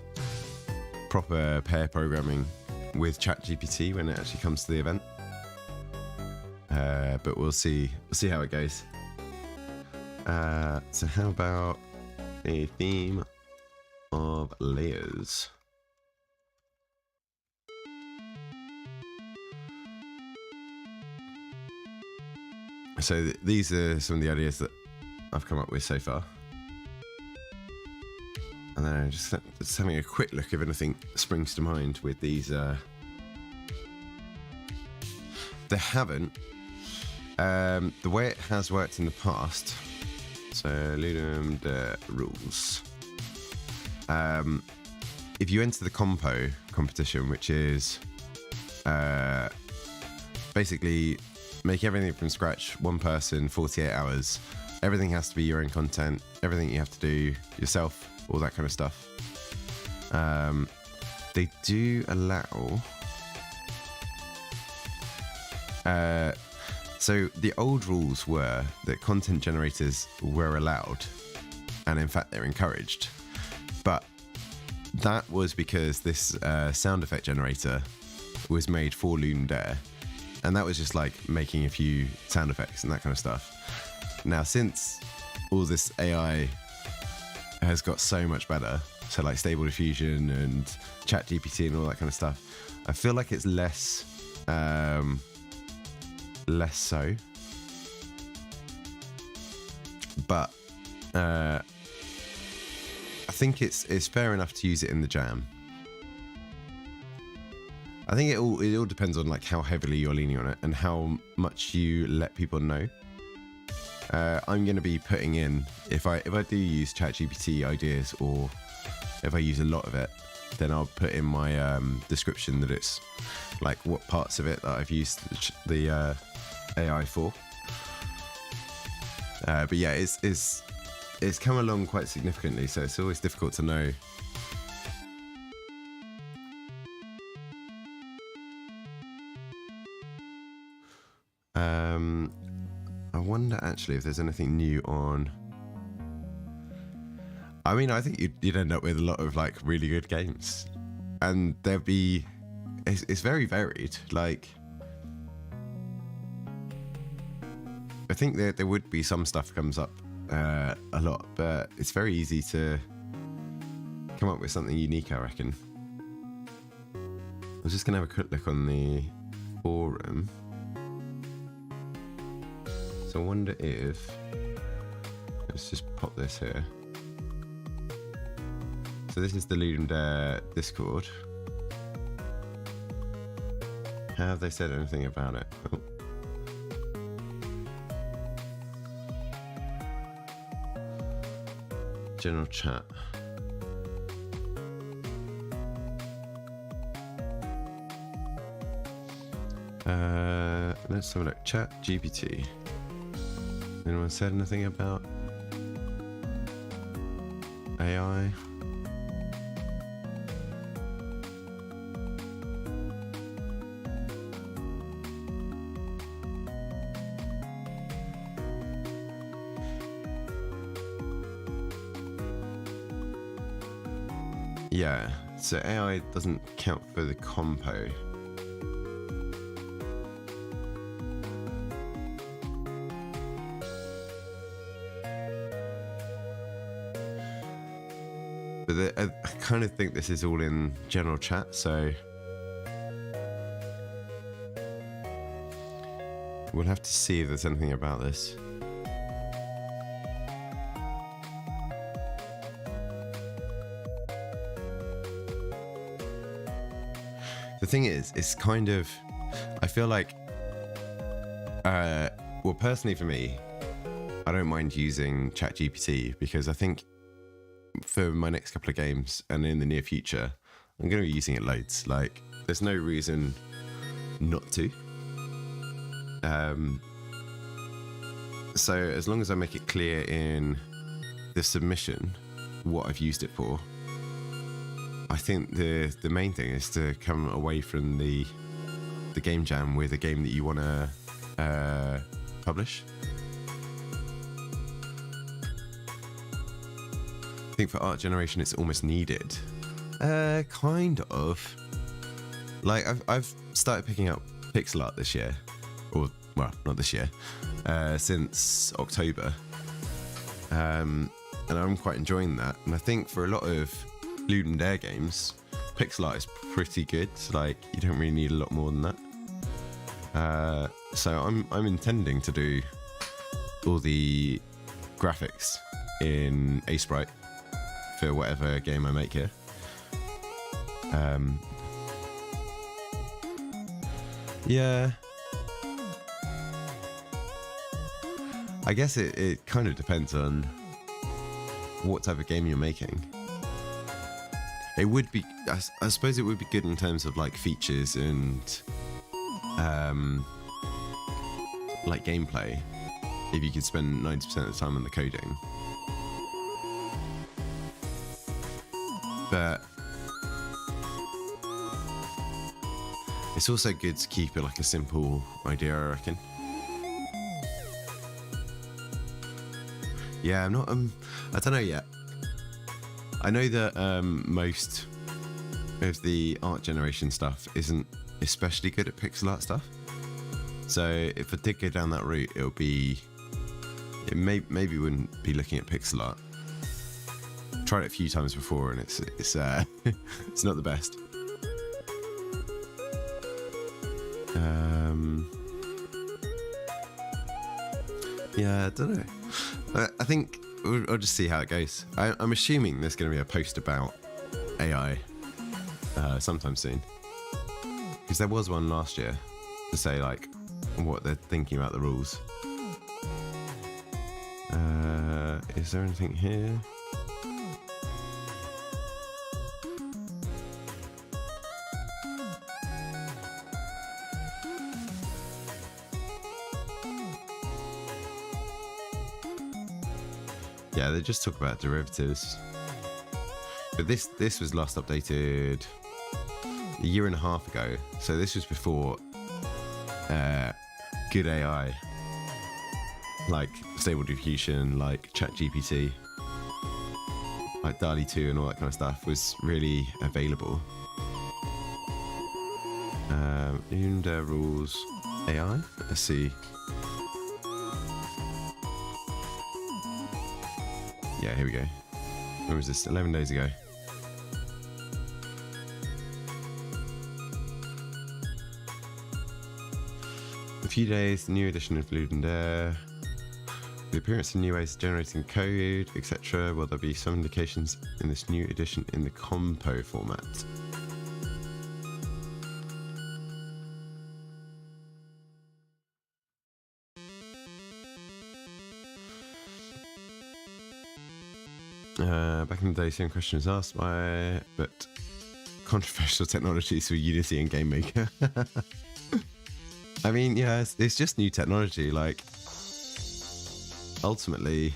S1: proper pair programming with ChatGPT when it actually comes to the event, but we'll see how it goes. So how about a theme of layers? So these are some of the ideas that I've come up with so far. And then I'm just having a quick look if anything springs to mind with these. They haven't. The way it has worked in the past. So Ludum Dare rules. If you enter the compo competition, which is basically make everything from scratch, one person, 48 hours. Everything has to be your own content. Everything you have to do yourself, all that kind of stuff. They do allow. So the old rules were that content generators were allowed, and in fact they're encouraged. But that was because this sound effect generator was made for Ludum Dare, and that was just like making a few sound effects and that kind of stuff. Now, since all this AI has got so much better, so like Stable Diffusion and ChatGPT and all that kind of stuff, I feel like it's less so. But I think it's fair enough to use it in the jam. I think it all depends on like how heavily you're leaning on it and how much you let people know. I'm going to be putting in, if I do use ChatGPT ideas, or if I use a lot of it, then I'll put in my description that it's like what parts of it that I've used the AI for. But yeah, it's come along quite significantly, so it's always difficult to know I wonder actually if there's anything new on. I mean, I think you'd end up with a lot of like really good games, and there'd be. It's very varied. Like, I think there would be some stuff comes up a lot, but it's very easy to come up with something unique, I reckon. I'm just gonna have a quick look on the forum. So I wonder if, let's just pop this here. So this is the Ludum Dare Discord. Have they said anything about it? Oh. General chat. Let's have a look. Chat GPT. Anyone said anything about AI? Yeah, so AI doesn't count for the compo. But I kind of think this is all in general chat, so we'll have to see if there's anything about this. The thing is, it's kind of, I feel like, well, personally for me, I don't mind using ChatGPT because I think for my next couple of games and in the near future, I'm going to be using it loads. Like, there's no reason not to. So as long as I make it clear in the submission what I've used it for, I think the main thing is to come away from the game jam with a game that you want to publish. I think for art generation it's almost needed. Kind of. Like I've started picking up pixel art this year, or well, not this year, since October, and I'm quite enjoying that. And I think for a lot of Ludum Dare games, pixel art is pretty good. Like, you don't really need a lot more than that. So I'm intending to do all the graphics in Sprite for whatever game I make here. Yeah, I guess it kind of depends on what type of game you're making. It would be, I suppose it would be good in terms of like features and like gameplay, if you could spend 90% of the time on the coding. But it's also good to keep it like a simple idea, I reckon. Yeah, I'm not, I don't know yet. I know that most of the art generation stuff isn't especially good at pixel art stuff. So if I did go down that route, it maybe wouldn't be looking at pixel art. Tried it a few times before and it's it's not the best. Yeah, I don't know. I think I'll just see how it goes. I'm assuming there's going to be a post about AI sometime soon, because there was one last year to say like what they're thinking about the rules. Is there anything here? Yeah, they just talk about derivatives. But this was last updated a year and a half ago. So this was before good AI like Stable Diffusion, like ChatGPT, like DALL-E 2 and all that kind of stuff was really available. Ludum Dare rules AI. Let's see. Yeah, here we go. When was this? 11 days ago. A few days, new edition of Ludum Dare. The appearance of new ways of generating code, etc. Will there be some indications in this new edition in the compo format? Back in the day, same question was asked by, but controversial technologies for Unity and Game Maker. I mean, yeah, it's just new technology. Like, ultimately,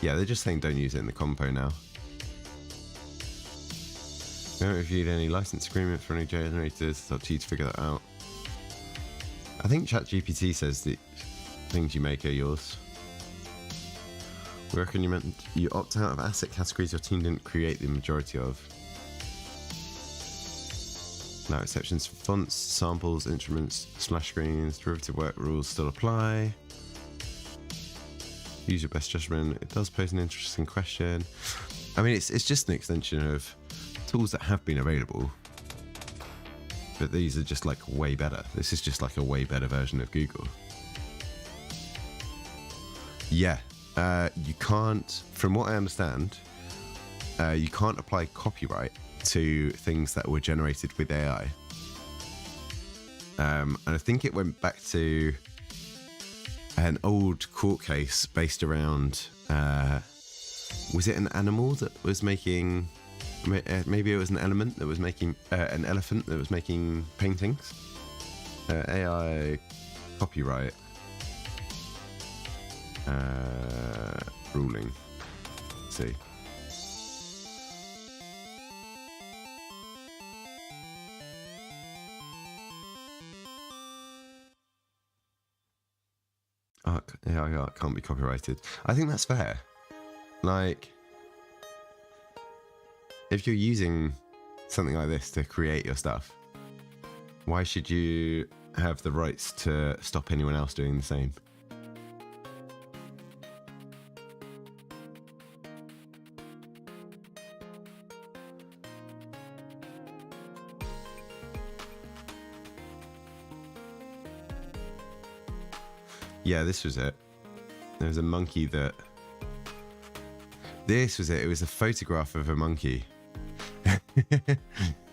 S1: yeah, they're just saying don't use it in the compo now. We haven't reviewed any license agreement for any generators. It's up to you to figure that out. I think ChatGPT says that things you make are yours. We reckon you meant you opt out of asset categories your team didn't create the majority of. Now exceptions for fonts, samples, instruments, splash screens, derivative work rules still apply. Use your best judgment. It does pose an interesting question. I mean, it's just an extension of tools that have been available, but these are just like way better. This is just like a way better version of Google. Yeah, you can't, from what I understand, you can't apply copyright to things that were generated with AI. And I think it went back to an old court case based around, was it an animal that was making, maybe it was an element that was making, an elephant that was making paintings? AI copyright ruling. Let's see. AI art can't be copyrighted. I think that's fair. Like, if you're using something like this to create your stuff, why should you have the rights to stop anyone else doing the same? Yeah, this was it. There was a monkey that... This was it. It was a photograph of a monkey.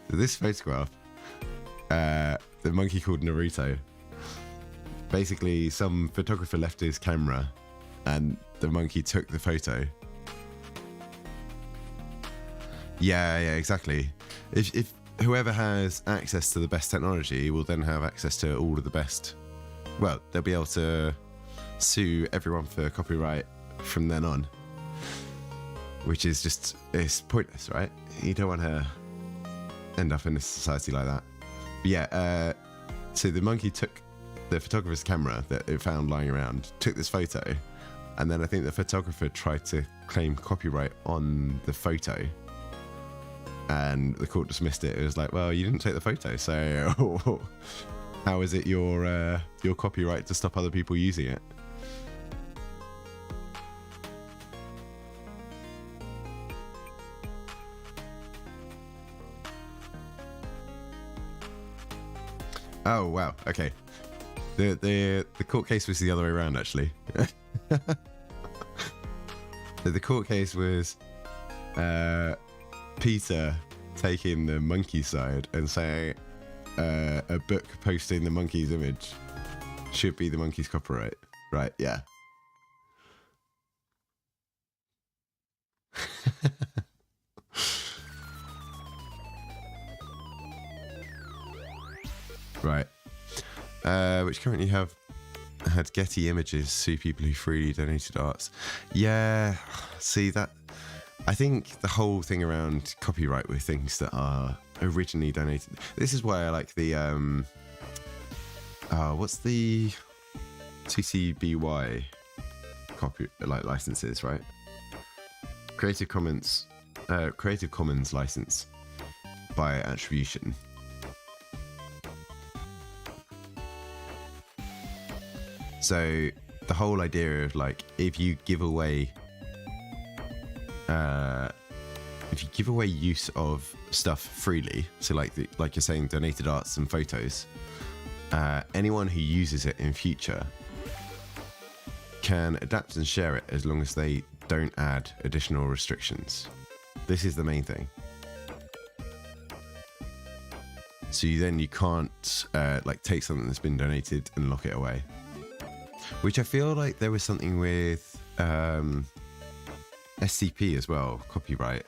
S1: This photograph, the monkey called Naruto. Basically, some photographer left his camera and the monkey took the photo. Yeah, exactly. If whoever has access to the best technology will then have access to all of the best... Well, they'll be able to sue everyone for copyright from then on. Which is just, it's pointless, right? You don't want to end up in a society like that. But yeah, so the monkey took the photographer's camera that it found lying around, took this photo, and then I think the photographer tried to claim copyright on the photo. And the court dismissed it. It was like, well, you didn't take the photo, so how is it your copyright to stop other people using it? Oh wow, okay. The court case was the other way around, actually. The court case was Peter taking the monkey side and saying a book posting the monkey's image should be the monkey's copyright. Right, yeah. Right. Which currently had Getty Images sue people who freely donated arts. Yeah, see that I think the whole thing around copyright with things that are originally donated. This is why I like the what's the CCBY licenses, right? Creative Commons license by attribution. So the whole idea of like if you give away use of stuff freely, so like you're saying, donated arts and photos, anyone who uses it in future can adapt and share it as long as they don't add additional restrictions. This is the main thing. So you can't like take something that's been donated and lock it away. Which I feel like there was something with SCP as well, copyright.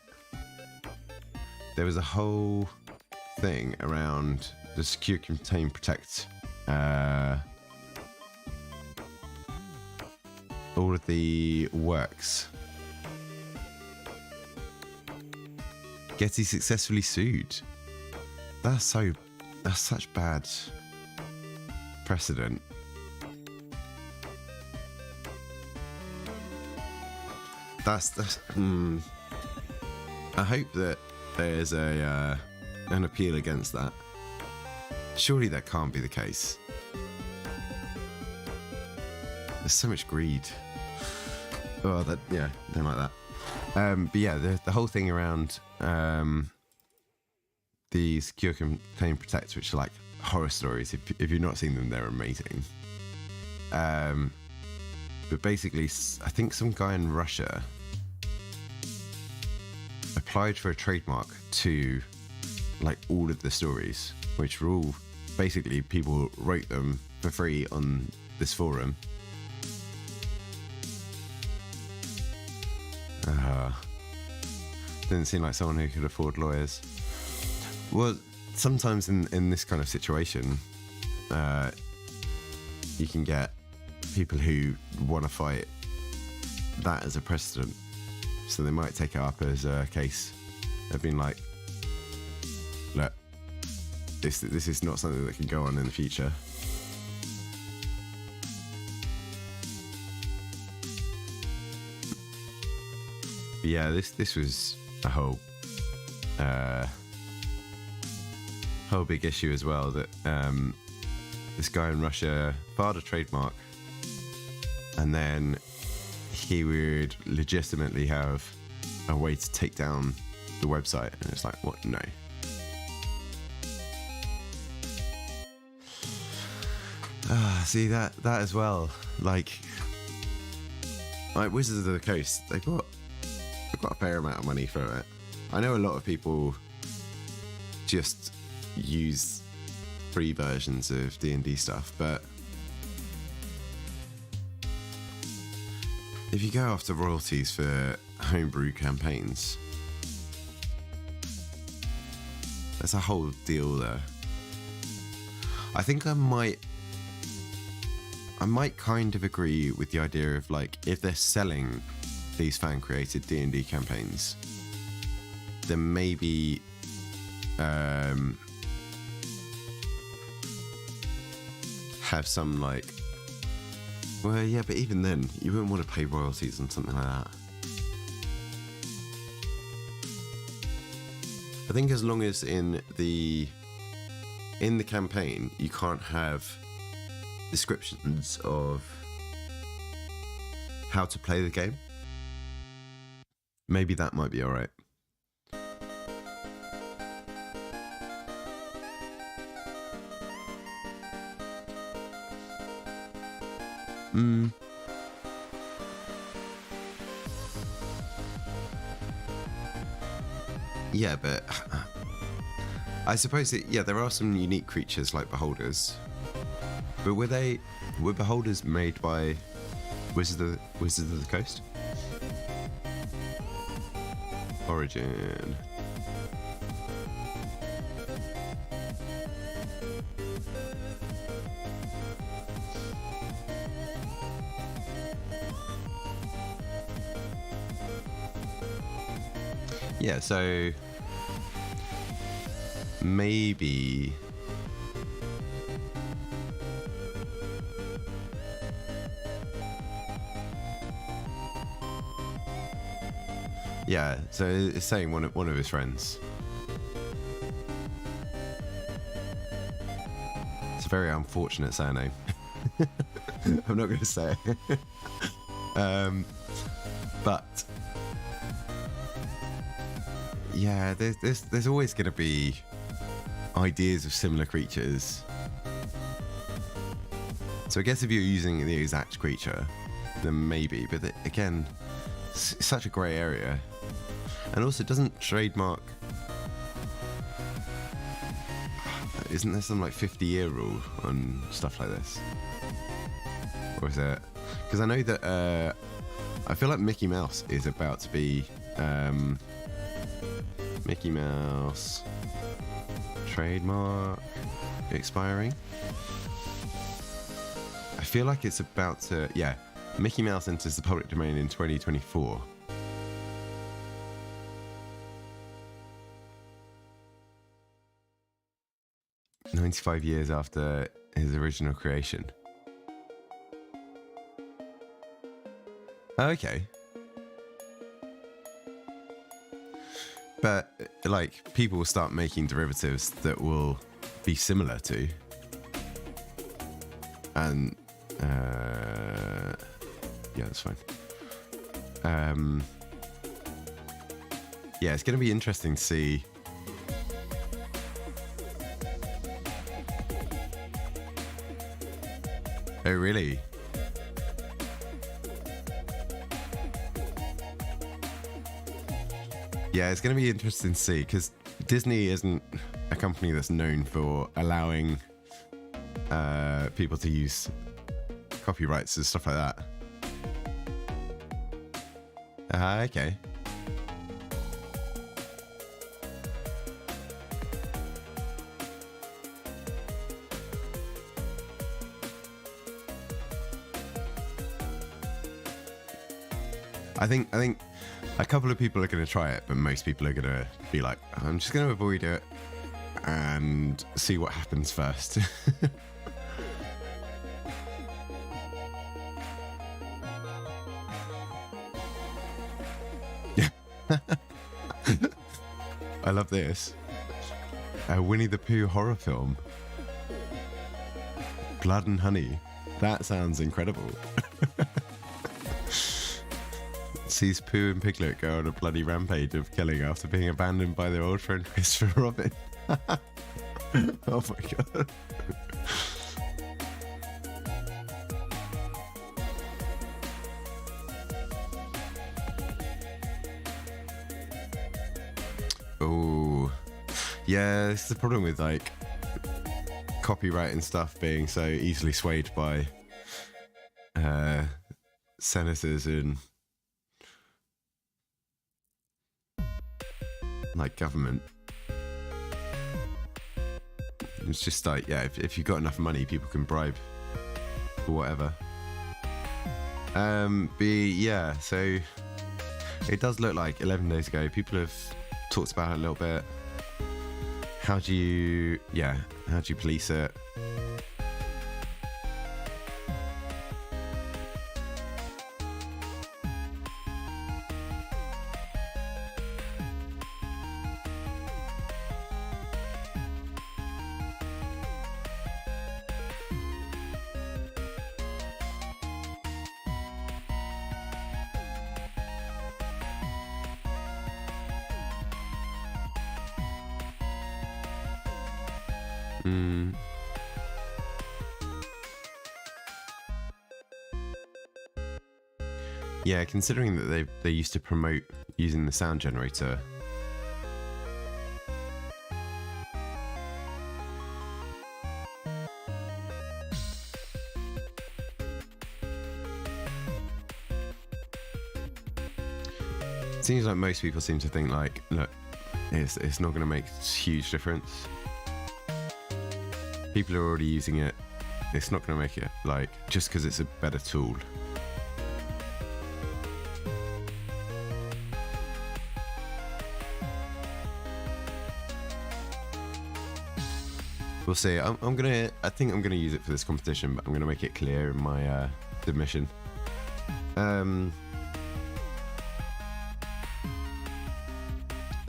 S1: There was a whole thing around the secure, contain, protect. All of the works. Getty successfully sued. That's such bad precedent. That's I hope that there's an appeal against that. Surely that can't be the case. There's so much greed. Oh, don't like that. But yeah, the whole thing around the secure, contain, protect, which are like horror stories. If you've not seen them, they're amazing. But basically, I think some guy in Russia applied for a trademark to like all of the stories, which were all basically people wrote them for free on this forum. Didn't seem like someone who could afford lawyers. Well, sometimes in this kind of situation, you can get people who want to fight that as a precedent. So they might take it up as a case of being like, look, this is not something that can go on in the future. But yeah, this was a whole big issue as well, that this guy in Russia filed a trademark and then he would legitimately have a way to take down the website, and it's like, what? No. See that as well. Like Wizards of the Coast, they've got a fair amount of money for it. I know a lot of people just use free versions of D&D stuff, but if you go after royalties for homebrew campaigns, there's a whole deal there. I think I might kind of agree with the idea of like, if they're selling these fan-created D&D campaigns, then maybe have some like, well, yeah, but even then, you wouldn't want to pay royalties on something like that. I think as long as in the campaign you can't have descriptions of how to play the game, maybe that might be alright. Yeah, but I suppose there are some unique creatures like beholders. But were beholders made by Wizards of the Coast? Origin. Yeah, so maybe yeah, so it's saying one of his friends. It's a very unfortunate surname. I'm not going to say it. But yeah, there's always going to be ideas of similar creatures. So I guess if you're using the exact creature, then maybe. But again, it's such a grey area. And also, doesn't trademark... Isn't there some like 50-year rule on stuff like this? Or is it? Because I know that I feel like Mickey Mouse is about to be Mickey Mouse trademark expiring. I feel like it's about to, yeah, Mickey Mouse enters the public domain in 2024. "95 years after his original creation." Okay. But, like, people will start making derivatives that will be similar to. And, yeah, that's fine. Yeah, it's going to be interesting to see. Oh, really? Yeah, it's going to be interesting to see, because Disney isn't a company that's known for allowing people to use copyrights and stuff like that. Okay. I think a couple of people are going to try it, but most people are going to be like, I'm just going to avoid it and see what happens first. I love this. A Winnie the Pooh horror film. Blood and Honey. That sounds incredible. Sees Pooh and Piglet go on a bloody rampage of killing after being abandoned by their old friend Christopher Robin. Oh my god. Oh, yeah, this is the problem with like copyright and stuff being so easily swayed by senators and like government. It's just like, yeah, if you've got enough money, people can bribe or whatever. But yeah, so it does look like 11 days ago people have talked about it a little bit. How do you police it? Yeah, considering that they used to promote using the sound generator. It seems like most people seem to think like, look, it's not going to make a huge difference. People are already using it. It's not going to make it, like, just because it's a better tool. we'll see. I think I'm gonna use it for this competition, but I'm gonna make it clear in my submission.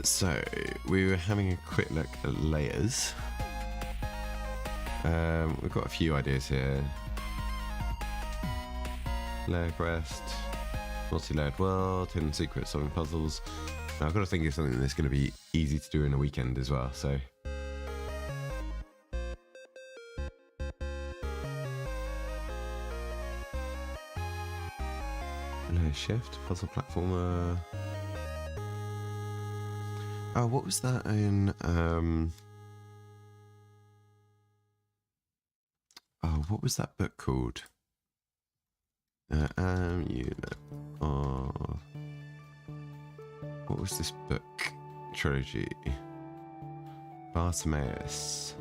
S1: So we were having a quick look at layers. We've got a few ideas here. Layer quest, multi-layered world, hidden secrets, solving puzzles. Now I've got to think of something that's going to be easy to do in a weekend as well. So layer shift, puzzle platformer. Oh, what was that in? Oh, what was that book called? What was this book trilogy? Bartimaeus.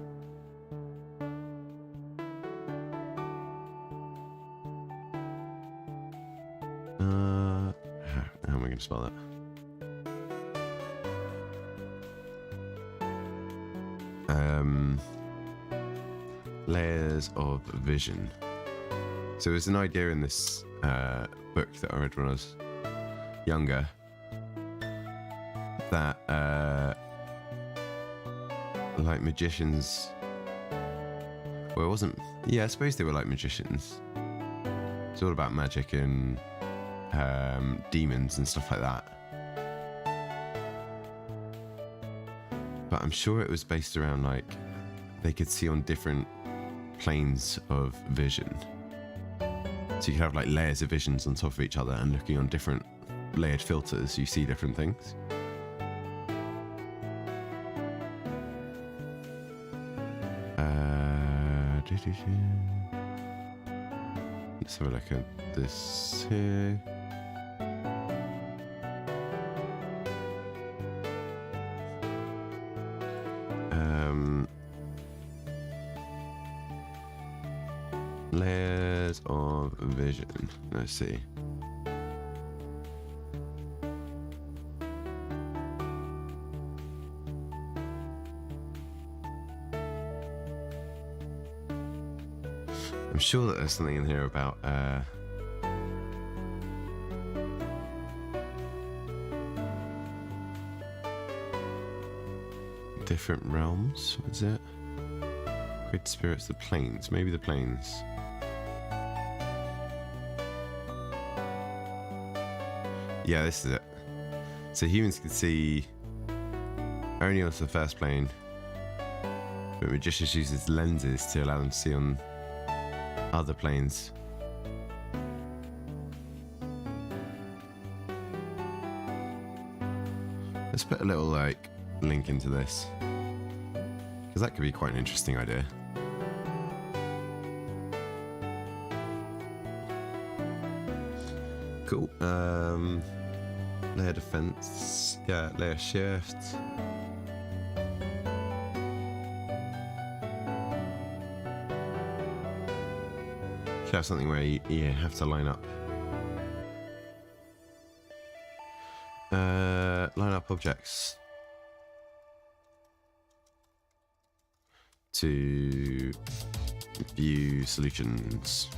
S1: How am I going to spell that? Layers of vision. So there's an idea in this book that I read when I was younger that like magicians, well, it wasn't, yeah, I suppose they were like magicians. It's all about magic and demons and stuff like that. But I'm sure it was based around like they could see on different planes of vision. So you could have like layers of visions on top of each other, and looking on different layered filters, you see different things. Let's have a look at this here. Layers of vision. Let's see. I'm sure that there's something in here about different realms. What is it? Great spirits, the planes. Maybe the planes. Yeah, this is it. So humans can see only onto the first plane, but magicians use lenses to allow them to see on other planes. Let's put a little like link into this, because that could be quite an interesting idea. Cool. Layer defense. Yeah, layer shift. Should have something where you have to line up. Line up objects to view solutions.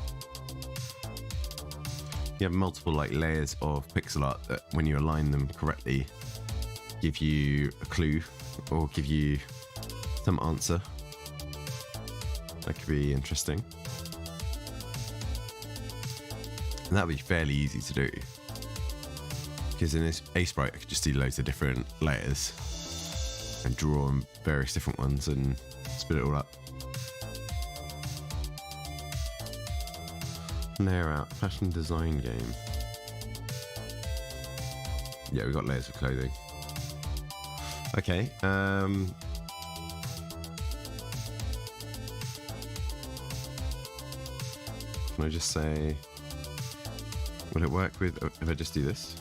S1: You have multiple like layers of pixel art that, when you align them correctly, give you a clue or give you some answer. That could be interesting. And that would be fairly easy to do, because in this A-Sprite I could just do loads of different layers and draw on various different ones and spit it all up. Layer out, fashion design game. Yeah, we've got layers of clothing. Okay, can I just say, will it work with, if I just do this?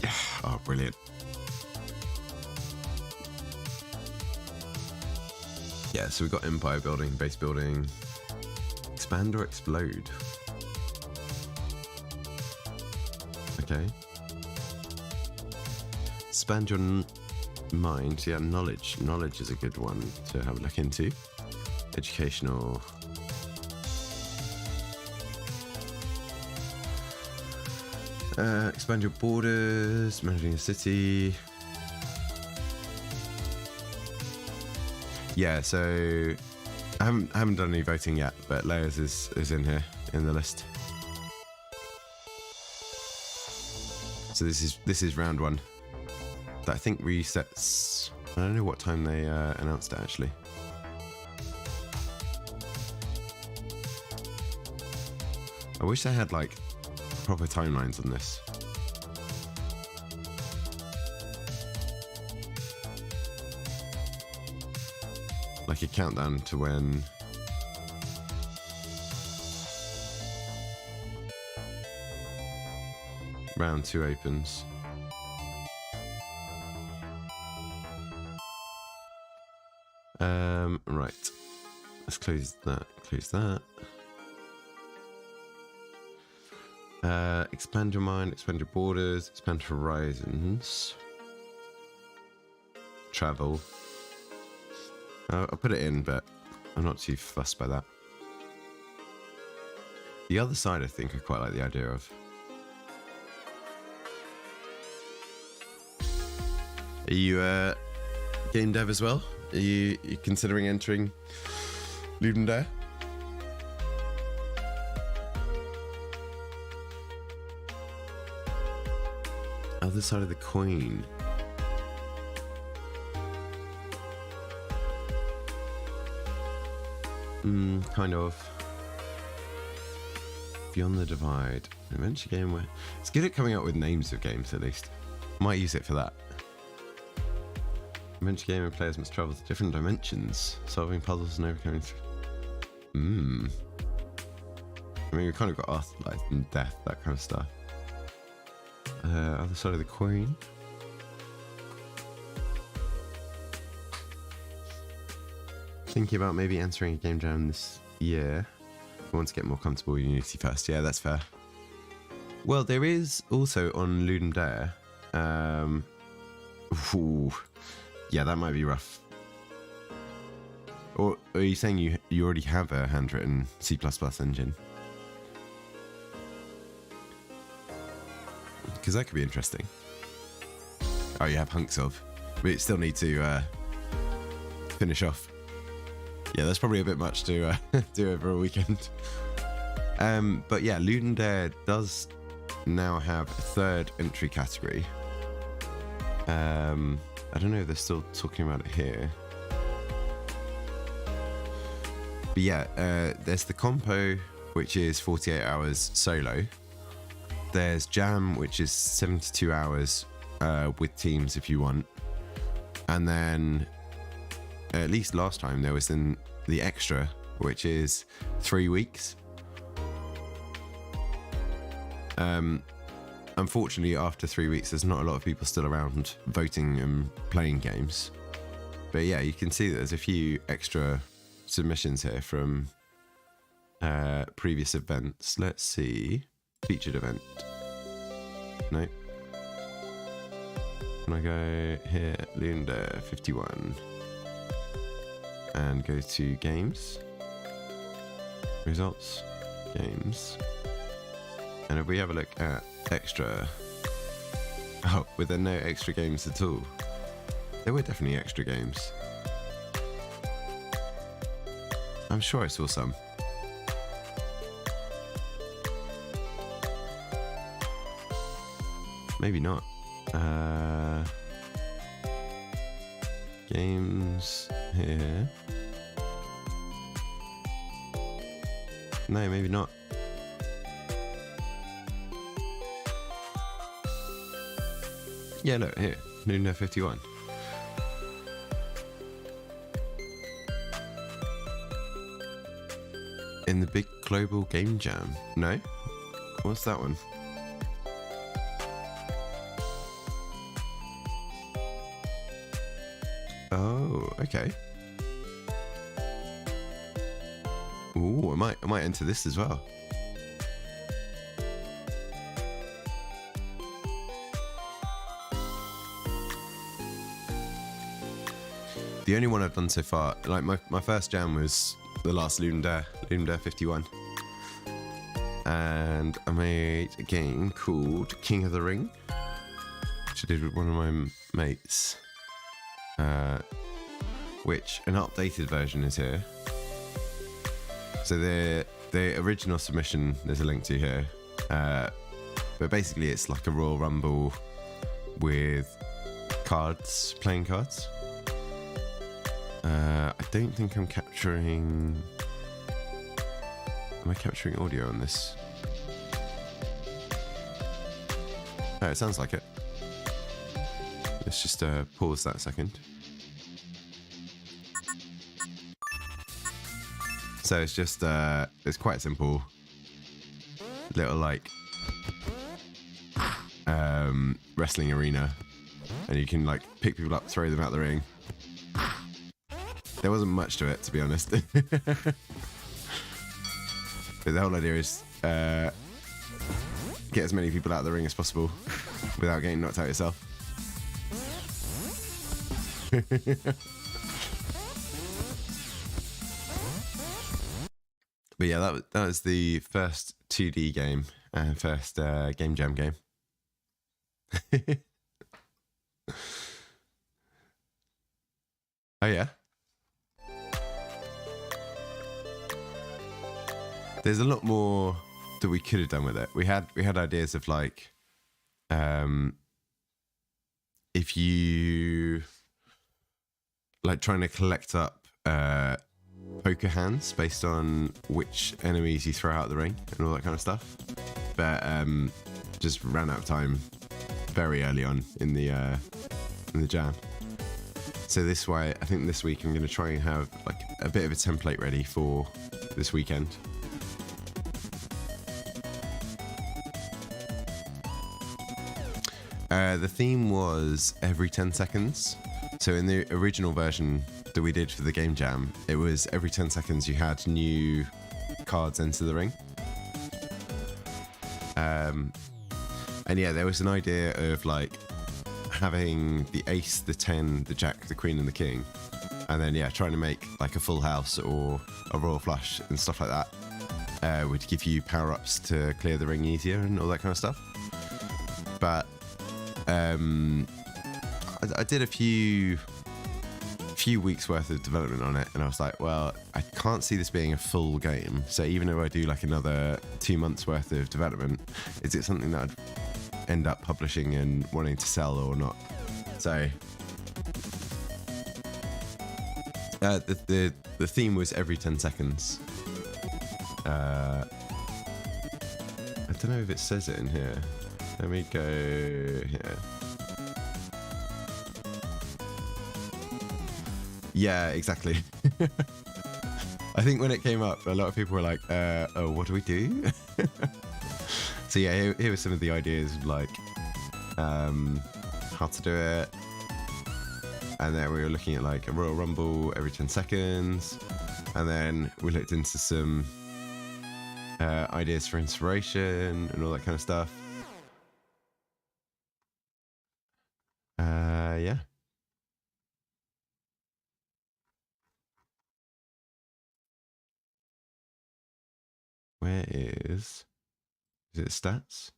S1: Yeah, oh brilliant. Yeah, so we've got empire building, base building, expand or explode. Okay. Expand your mind. Yeah, knowledge. Knowledge is a good one to have a look into. Educational. Expand your borders, managing a city. Yeah, so I haven't done any voting yet, but layers is in here in the list. So this is round one. That I think resets. I don't know what time they announced it actually. I wish they had like proper timelines on this. Like a countdown to when round 2 opens. Right. Let's close that. Close that. Expand your mind, expand your borders, expand horizons. Travel. I'll put it in, but I'm not too fussed by that. The other side, I think, I quite like the idea of. Are you game dev as well? Are you considering entering Ludum Dare? Other side of the coin. Kind of. Beyond the Divide. Adventure game where it's good at coming up with names of games at least. Might use it for that. Adventure game where players must travel to different dimensions, solving puzzles and overcoming. I mean, we kind of got afterlife and death, that kind of stuff. Other side of the coin. Thinking about maybe entering a game jam this year. If you want to get more comfortable with Unity first. Yeah, that's fair. Well, there is also on Ludum Dare. Yeah, that might be rough. Or are you saying you already have a handwritten C++ engine? Because that could be interesting. Oh, you have hunks of. We still need to finish off. Yeah, that's probably a bit much to do over a weekend. But yeah, Ludum Dare does now have a third entry category. I don't know if they're still talking about it here. But yeah, there's the compo, which is 48 hours solo. There's jam, which is 72 hours with teams if you want. And then, at least last time, there was the extra, which is 3 weeks. Unfortunately, after 3 weeks, there's not a lot of people still around voting and playing games. But yeah, you can see that there's a few extra submissions here from previous events. Let's see. Featured event. No. Can I go here? Ludum Dare 51. And go to games. Results. Games. And if we have a look at extra. Oh, were there no extra games at all? There were definitely extra games. I'm sure I saw some. Maybe not. Games here. No, maybe not. Yeah, look, here. Ludum Dare 51. In the big global game jam. No? What's that one? Oh, okay. Ooh, I might enter this as well. the only one I've done so far, like my first jam was the last Ludum Dare 51. And I made a game called King of the Ring, which I did with one of my mates, which an updated version is here. So the original submission, there's a link to here, but basically it's like a Royal Rumble with cards, playing cards. I don't think I'm capturing... Am I capturing audio on this? Oh, it sounds like it. Let's just pause that a second. So it's just, it's quite simple. Little like wrestling arena. And you can like pick people up, throw them out the ring. There wasn't much to it, to be honest. But the whole idea is get as many people out of the ring as possible without getting knocked out yourself. But yeah, that was the first 2D game and first Game Jam game. Oh yeah. There's a lot more that we could have done with it. We had ideas of like, if you like trying to collect up poker hands based on which enemies you throw out the ring and all that kind of stuff, but just ran out of time very early on in the jam. So this way, I think this week I'm going to try and have like a bit of a template ready for this weekend. The theme was every 10 seconds. So in the original version that we did for the Game Jam, it was every 10 seconds you had new cards enter the ring. And yeah, there was an idea of like having the ace, the 10, the jack, the queen and the king. And then yeah, trying to make like a full house or a royal flush and stuff like that would give you power-ups to clear the ring easier and all that kind of stuff. But I did a few weeks worth of development on it, and I was like, well, I can't see this being a full game. So even if I do like another 2 months worth of development, is it something that I'd end up publishing and wanting to sell or not? So the theme was every 10 seconds. I don't know if it says it in here. Let me go here. Yeah, exactly. I think when it came up, a lot of people were like, oh, what do we do? So yeah, here were some of the ideas of like how to do it. And then we were looking at like a Royal Rumble every 10 seconds. And then we looked into some ideas for inspiration and all that kind of stuff. Yeah. Where is it stats?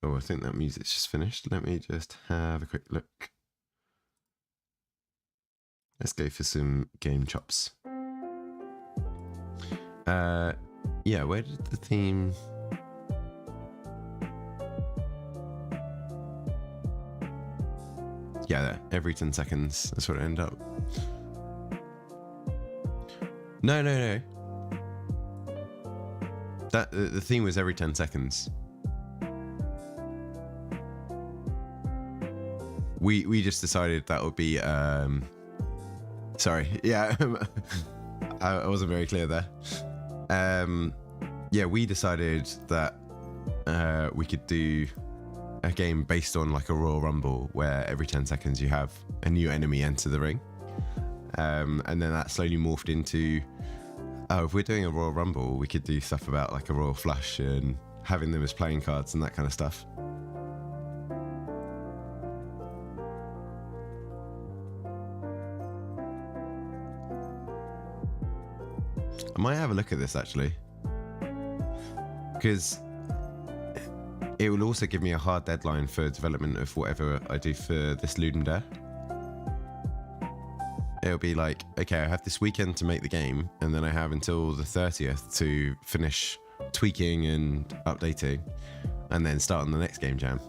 S1: Oh, I think that music's just finished. Let me just have a quick look. Let's go for some game chops. Yeah, where did the theme... Yeah, there. Every 10 seconds. That's what it ended up. No. That the theme was every 10 seconds. We just decided that would be sorry. Yeah. I wasn't very clear there. Yeah, we decided that we could do a game based on like a Royal Rumble where every 10 seconds you have a new enemy enter the ring. And then that slowly morphed into, oh, if we're doing a Royal Rumble, we could do stuff about like a Royal Flush and having them as playing cards and that kind of stuff. I might have a look at this actually, because it will also give me a hard deadline for development of whatever I do for this Ludum Dare. It'll be like, okay, I have this weekend to make the game, and then I have until the 30th to finish tweaking and updating, and then start on the next game jam.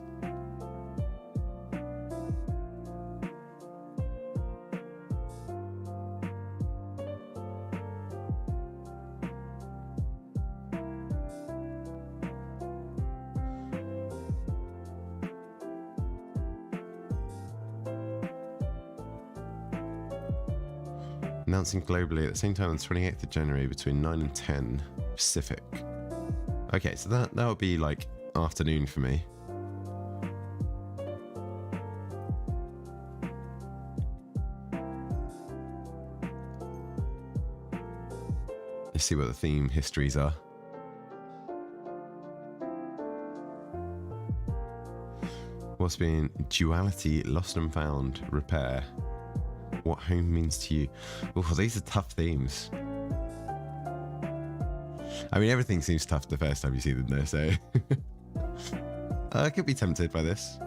S1: Announcing globally at the same time on the 28th of January between 9 and 10 Pacific. Okay, so that would be like afternoon for me. Let's see what the theme histories are. What's been duality, lost and found, repair. What home means to you. Oh, these are tough themes. I mean, everything seems tough the first time you see them though, so I could be tempted by this.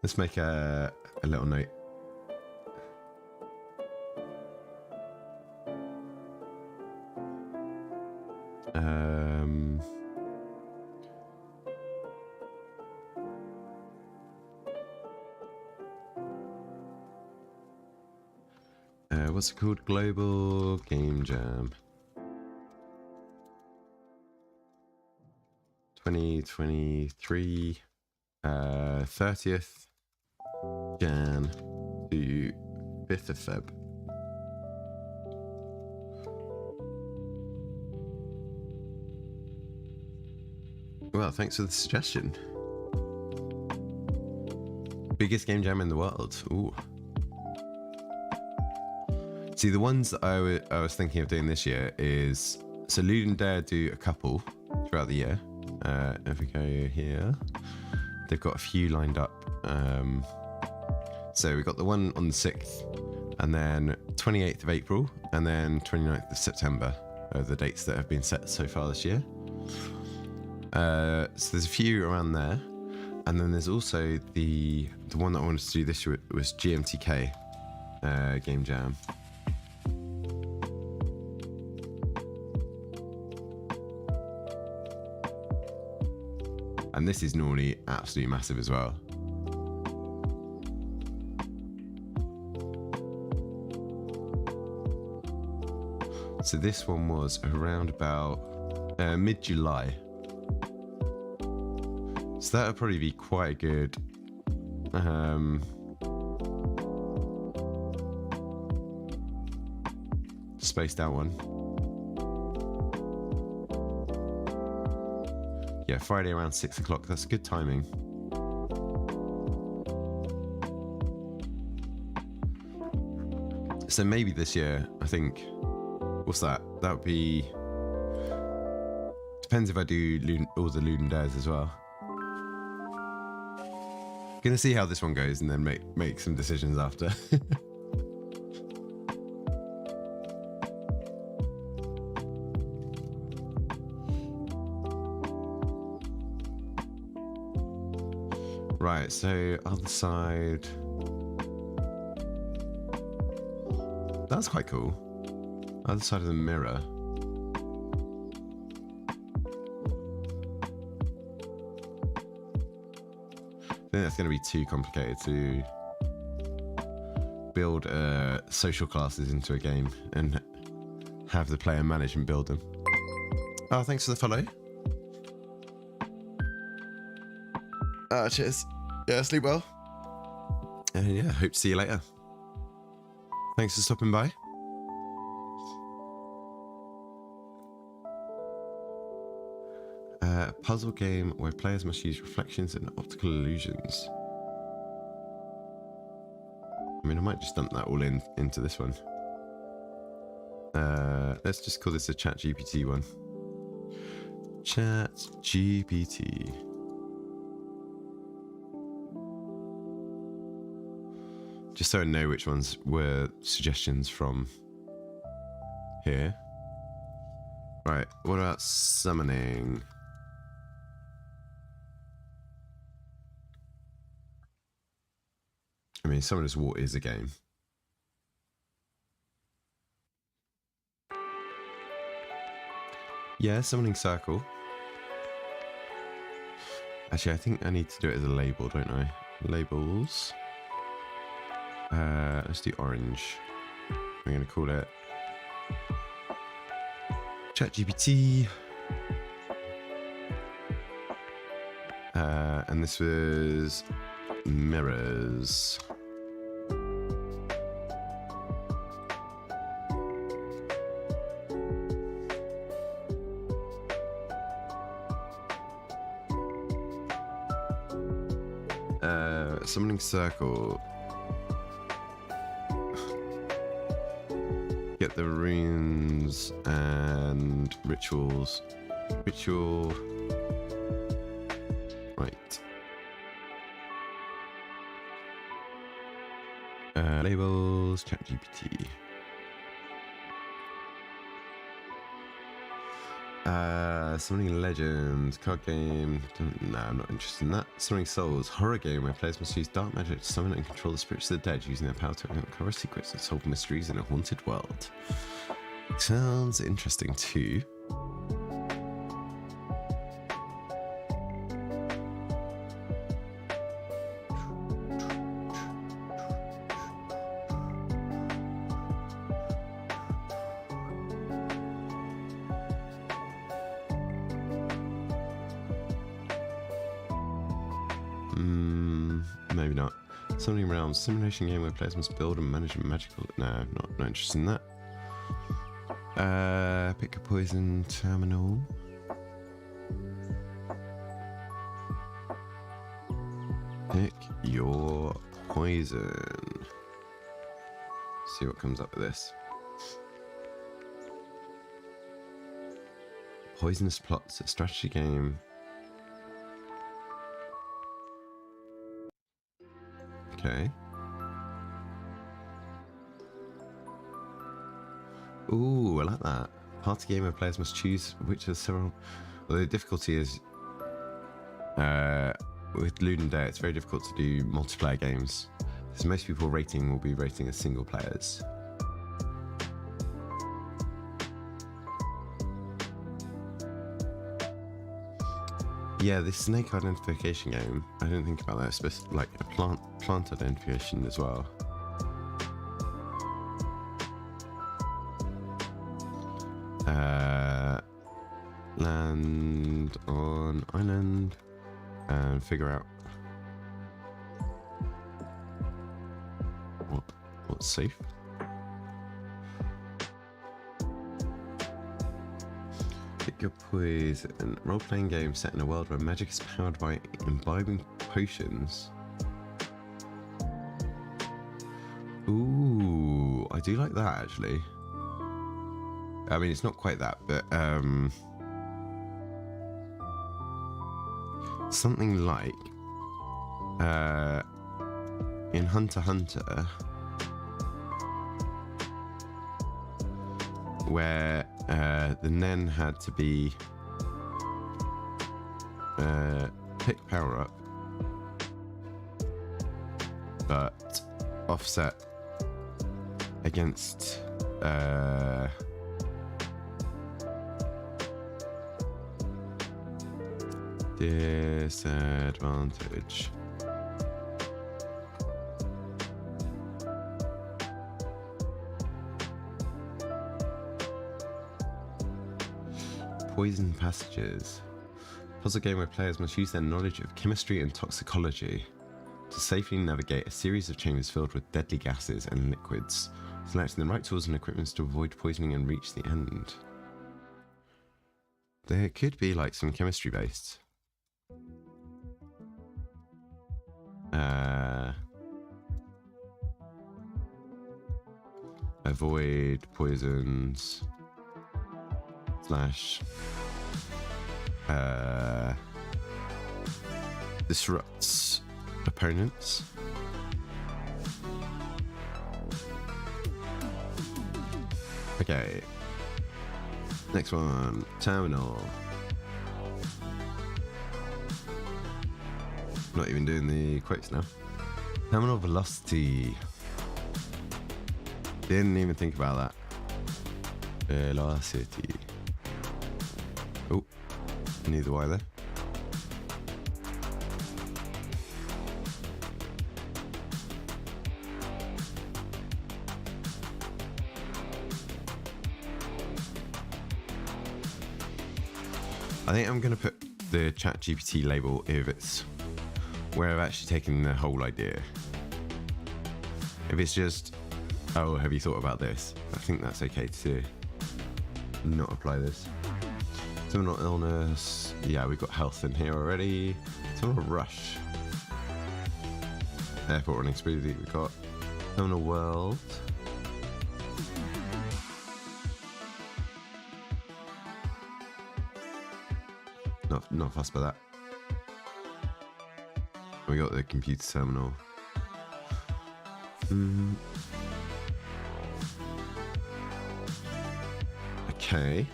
S1: Let's make a little note. What's it called? Global Game Jam 2023 30th Jan to 5th of Feb. Well, thanks for the suggestion. Biggest game jam in the world. Ooh. See, the ones that I was thinking of doing this year is, so Ludum Dare do a couple throughout the year. If we go here, they've got a few lined up. So we've got the one on the 6th, and then 28th of April, and then 29th of September are the dates that have been set so far this year. So there's a few around there. And then there's also the one that I wanted to do this year was GMTK Game Jam. And this is normally absolutely massive as well. So this one was around about mid-July. So that would probably be quite a good spaced out one. Yeah, Friday around 6 o'clock. That's good timing. So maybe this year, I think, what's that? That would be, depends if I do all the Ludum Dares as well. Gonna see how this one goes and then make some decisions after. Right, so other side. That's quite cool. Other side of the mirror. I think that's going to be too complicated to build social classes into a game and have the player manage and build them. Oh, thanks for the follow. Cheers. Yeah, sleep well. And yeah, hope to see you later. Thanks for stopping by. A puzzle game where players must use reflections and optical illusions. I mean, I might just dump that all into this one. Let's just call this a ChatGPT one. ChatGPT. Just so I know which ones were suggestions from here. Right, what about summoning? I mean, Summoner's War is a game. Yeah, Summoning Circle. Actually, I think I need to do it as a label, don't I? Labels. Let's do orange. I'm going to call it ChatGPT. And this was mirrors. Summoning Circle. Get the runes and rituals. Ritual. Right. Labels, ChatGPT. Summoning Legends, card game. No, I'm not interested in that. Summoning Souls, horror game where players must use dark magic to summon and control the spirits of the dead using their power to uncover secrets and solve mysteries in a haunted world. Sounds interesting too. Maybe not. Summoning Realms, simulation game where players must build and manage a magical. No, not interested in that. Pick a poison terminal. Pick your poison. See what comes up with this. Poisonous Plots, a strategy game. Okay. Ooh, I like that. Party game where players must choose which of several. Well, the difficulty is with Ludum Dare, it's very difficult to do multiplayer games. So most people rating will be rating as single players. Yeah, this snake identification game, I didn't think about that. It's supposed to, like a plant identification as well. Land on island and figure out what's safe. Pick your poison. Role-playing game set in a world where magic is powered by imbibing potions. Ooh, I do like that actually. I mean, it's not quite that, but something like in Hunter x Hunter, where the Nen had to be pick power up, but offset against disadvantage. Poison Passages. Puzzle game where players must use their knowledge of chemistry and toxicology to safely navigate a series of chambers filled with deadly gases and liquids, selecting the right tools and equipment to avoid poisoning and reach the end. There could be like some chemistry based. Avoid poisons slash disrupts opponents. Okay. Next one, terminal. Not even doing the quotes now. Terminal velocity. Didn't even think about that. Velocity. Oh, neither either. I think I'm going to put the ChatGPT label if it's where I've actually taken the whole idea. If it's just, oh, have you thought about this? I think that's okay to not apply this. Terminal illness. Yeah, we've got health in here already. Terminal rush. Airport running smoothly. We've got terminal world. Not fussed by that. We got the computer terminal. Okay.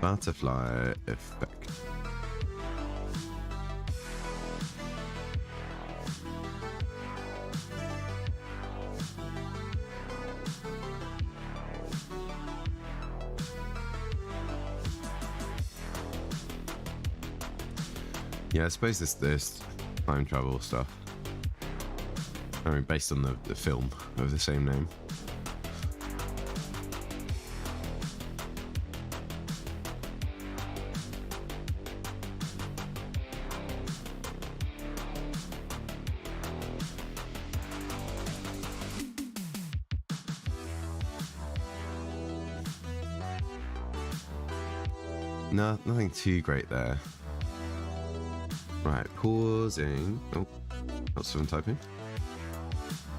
S1: Butterfly effect. Yeah, I suppose this time travel stuff. I mean, based on the film of the same name. No, nothing too great there. Right, pausing. Oh, not someone typing.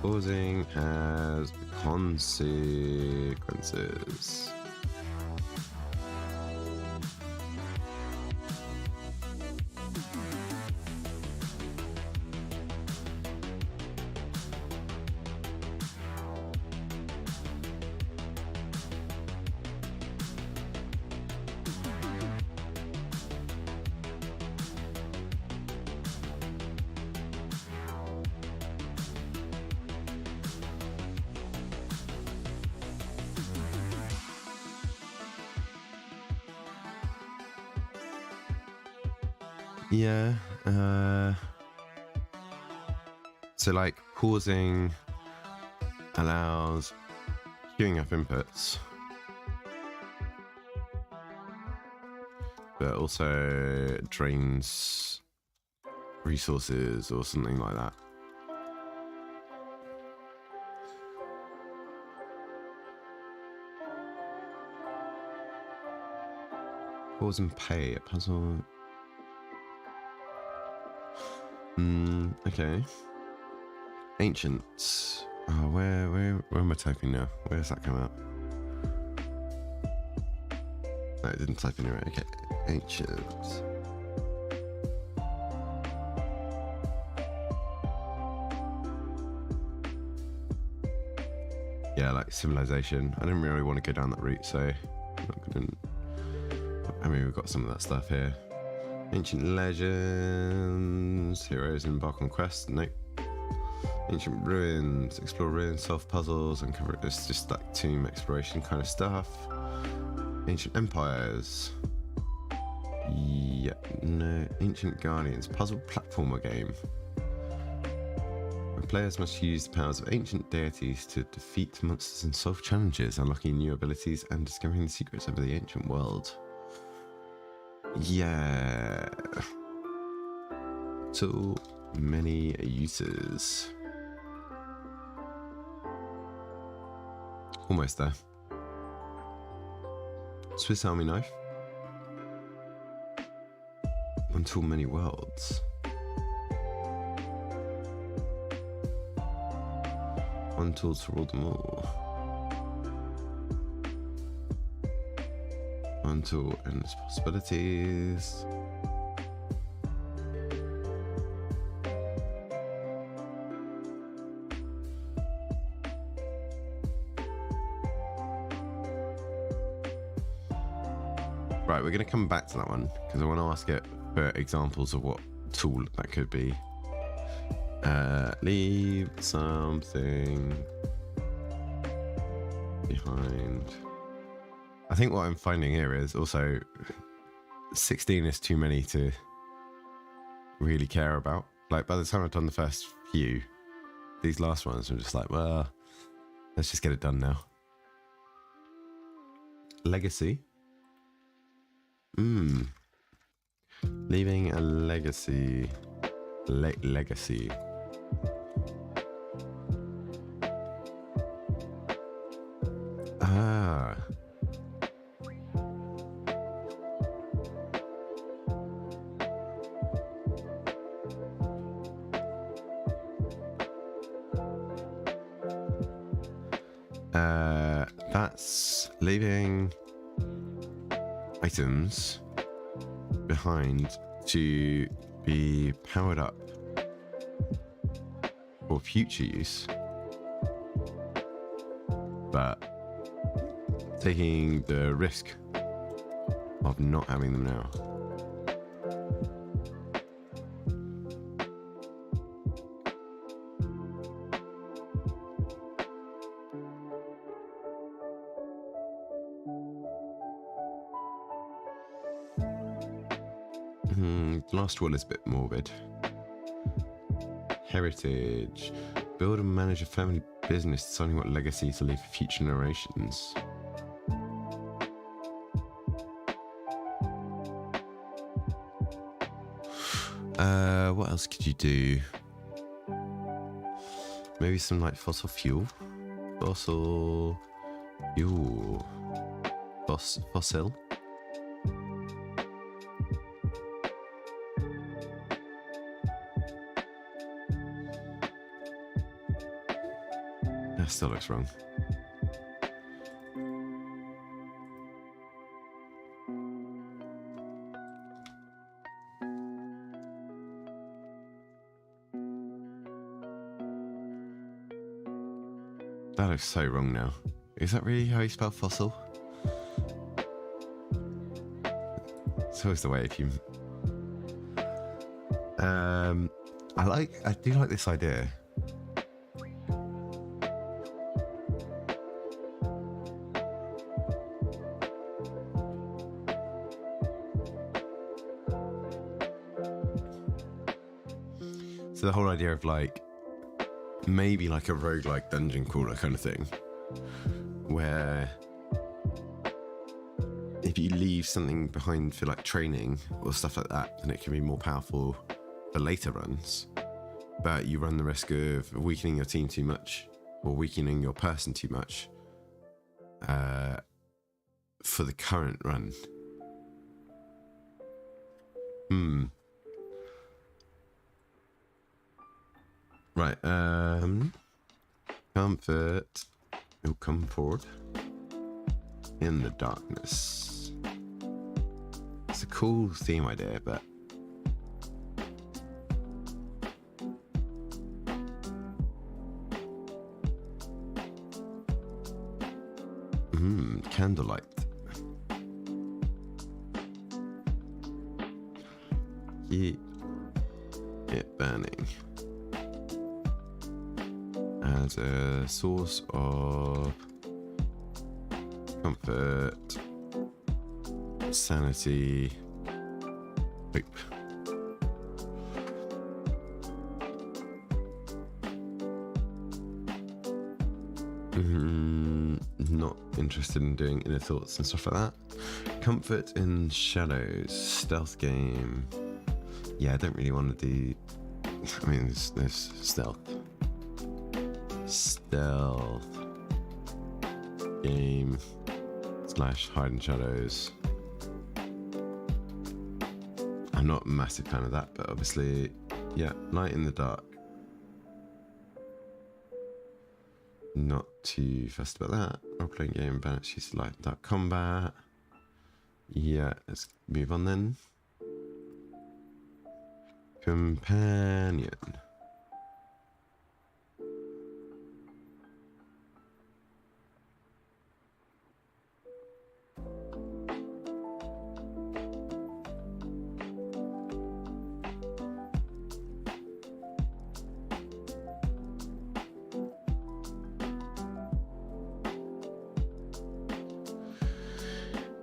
S1: Pausing has consequences. Yeah, so like pausing allows queuing up inputs, but also drains resources or something like that. Pause and pay, a puzzle. Okay. Ancients. Oh, where am I typing now? Where does that come out? No, it didn't type anywhere. Okay. Ancients. Yeah, like civilization. I didn't really want to go down that route, so I'm not gonna. I mean, we've got some of that stuff here. Ancient legends, heroes embark on quests. Nope. Ancient ruins, explore ruins, solve puzzles, uncover. It's just like tomb exploration kind of stuff. Ancient empires. Yeah, no. Ancient guardians, puzzle platformer game. Where players must use the powers of ancient deities to defeat monsters and solve challenges, unlocking new abilities and discovering the secrets of the ancient world. Yeah. So many uses. Almost there. Swiss Army knife. One tool, many worlds. One tool to rule them all. One tool, endless possibilities. Right, we're going to come back to that one because I want to ask it for examples of what tool that could be. Leave something behind. I think what I'm finding here is also 16 is too many to really care about. Like, by the time I've done the first few, these last ones, I'm just like, well, let's just get it done now. Legacy. Leaving a legacy. Legacy. Ah. That's leaving items behind to be powered up for future use, but taking the risk of not having them now. The last one is a bit morbid. Heritage. Build and manage a family business, deciding what legacy to leave for future generations. What else could you do? Maybe some like fossil fuel? Fossil fuel. Fossil? That still looks wrong. That looks so wrong now. Is that really how you spell fossil? It's always the way if you... I do like this idea. So the whole idea of like, maybe like a roguelike dungeon crawler kind of thing, where if you leave something behind for like training or stuff like that, then it can be more powerful for later runs, but you run the risk of weakening your team too much or weakening your person too much for the current run. Right, comfort. Oh, comfort in the darkness. It's a cool theme idea, but candlelight. Keep it burning as a source of comfort, sanity, hope. Not interested in doing inner thoughts and stuff like that. Comfort in shadows, stealth game. Yeah, I don't really want to do. I mean, there's stealth game / hide in shadows. I'm not a massive fan of that, but obviously, yeah, light in the dark. Not too fussed about that. Role-playing game, balance use light and dark combat. Yeah, let's move on then. Companion.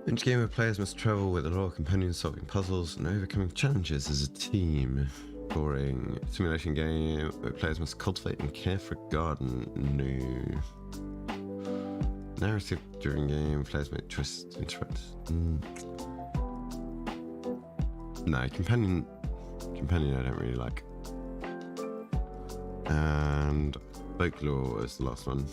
S1: Each game where players must travel with a lot of companions solving puzzles and overcoming challenges as a team. Boring. Simulation game where players must cultivate and care for a garden. No. Narrative during game, players make choices to interact. No, companion I don't really like. And folklore is the last one.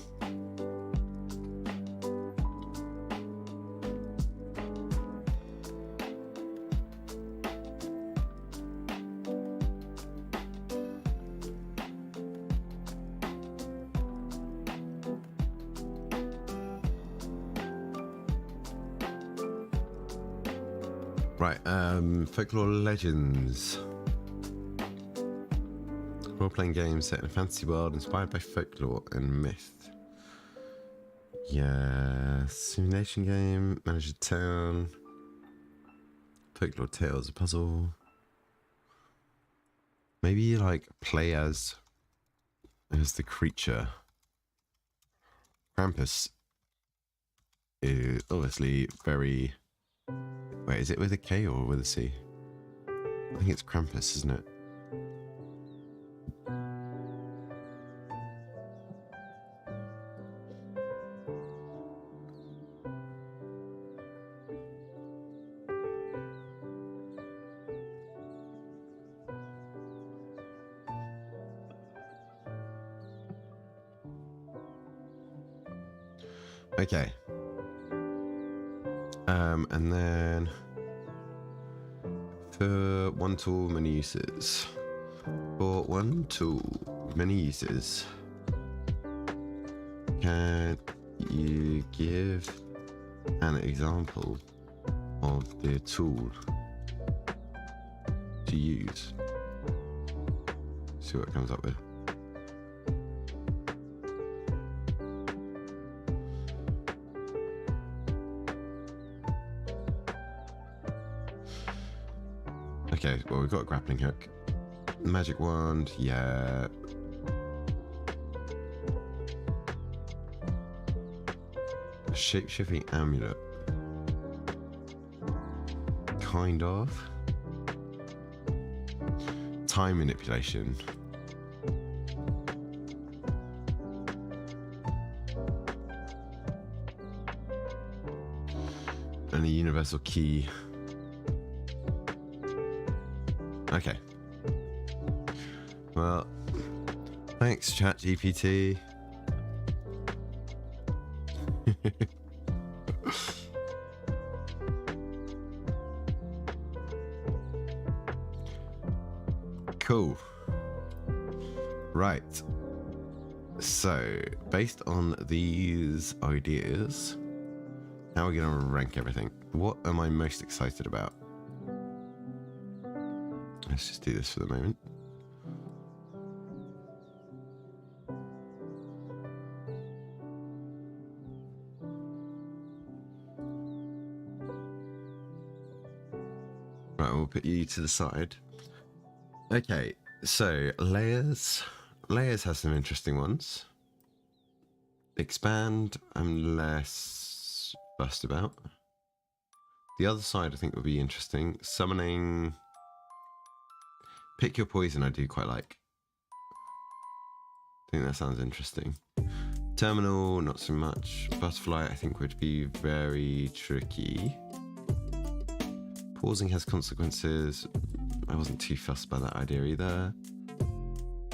S1: Right, Folklore Legends. Role-playing game set in a fantasy world inspired by folklore and myth. Yeah, simulation game, manage a town. Folklore tales, a puzzle. Maybe like play as the creature. Krampus is obviously very... Wait, is it with a K or with a C? I think it's Krampus, isn't it? Okay. And then for one tool, many uses. For one tool, many uses. Can you give an example of the tool to use? See what it comes up with. Okay, well, we've got a grappling hook. Magic wand, yeah. A shape-shifting amulet. Kind of. Time manipulation. And a universal key. Okay. Well, thanks, ChatGPT. Cool. Right. So, based on these ideas, how are we going to rank everything? What am I most excited about? Let's just do this for the moment. Right, we'll put you to the side. Okay, so layers. Layers has some interesting ones. Expand, I'm less fussed about. The other side I think would be interesting. Summoning... Pick your poison I do quite like. I think that sounds interesting. Terminal, not so much. Butterfly I think would be very tricky. Pausing has consequences. I wasn't too fussed by that idea either.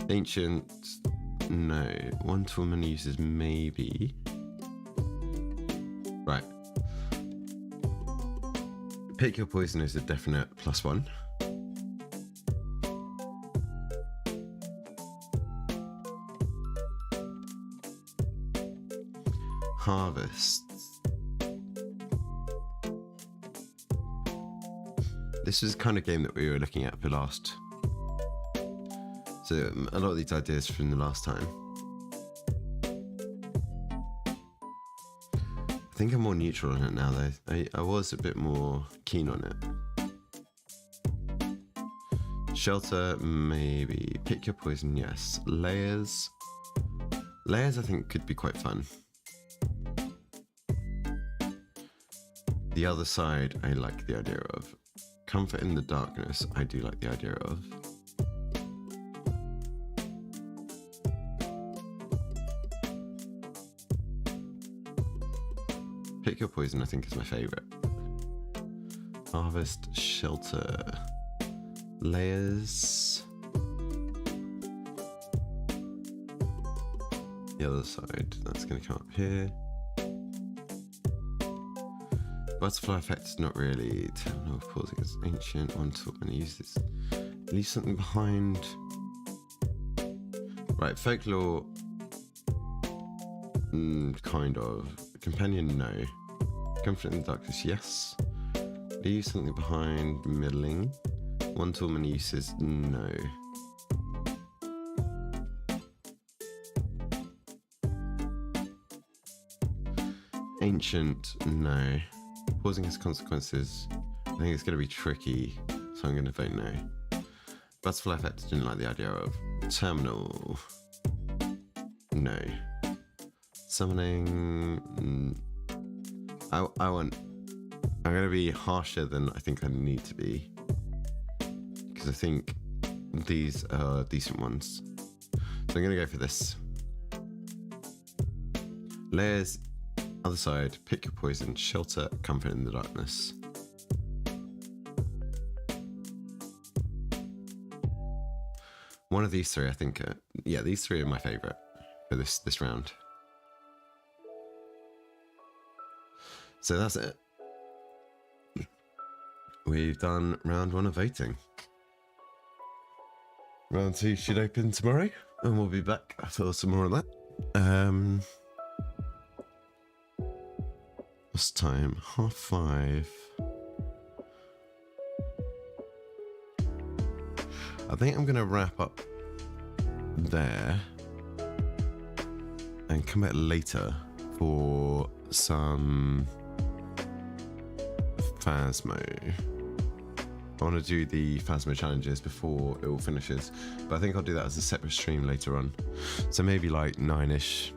S1: Ancient, no. One tool many uses, maybe. Right. Pick your poison is a definite +1. Harvest. This is the kind of game that we were looking at for last. So a lot of these ideas from the last time. I think I'm more neutral on it now though. I was a bit more keen on it. Shelter, maybe. Pick your poison, yes. Layers. Layers I think could be quite fun. The Other Side, I like the idea of. Comfort in the Darkness, I do like the idea of. Pick Your Poison, I think, is my favourite. Harvest, Shelter, Layers. The Other Side, that's going to come up here. Butterfly Effect is not really. Terminal of Pausing is ancient. One tool and use this. Leave something behind. Right, Folklore. Kind of. Companion, no. Comfort in the Darkness, yes. Leave something behind, middling. One tool and uses, no. Ancient, no. Pausing has consequences. I think it's going to be tricky, so I'm going to vote no. Butterfly Effect, didn't like the idea of. Terminal, no. Summoning, I'm going to be harsher than I think I need to be, because I think these are decent ones. So I'm going to go for this. Layers, Other Side, Pick Your Poison, Shelter, Comfort in the Darkness. One of these three, I think, yeah, these three are my favourite for this round. So that's it. We've done round 1 of voting. Round 2 should open tomorrow, and we'll be back for some more of that. What's the time? 5:30. I think I'm going to wrap up there and come back later for some Phasmo. I want to do the Phasmo challenges before it all finishes, but I think I'll do that as a separate stream later on. So maybe like 9ish,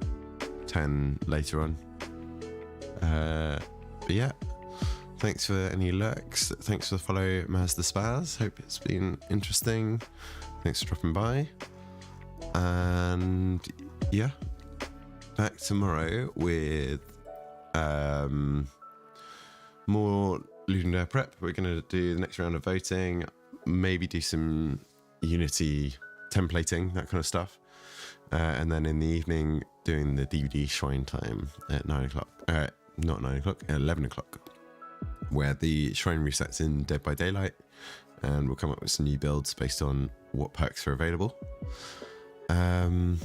S1: 10 later on. But yeah, thanks for any lurks. Thanks for the follow, Maz the Spaz. Hope it's been interesting. Thanks for dropping by. And yeah, back tomorrow with more Ludum Dare prep. We're going to do the next round of voting, maybe do some Unity templating, that kind of stuff. And then in the evening, doing the DVD shrine time at 9 o'clock. Not 9 o'clock, 11 o'clock, where the shrine resets in Dead by Daylight, and we'll come up with some new builds based on what perks are available. And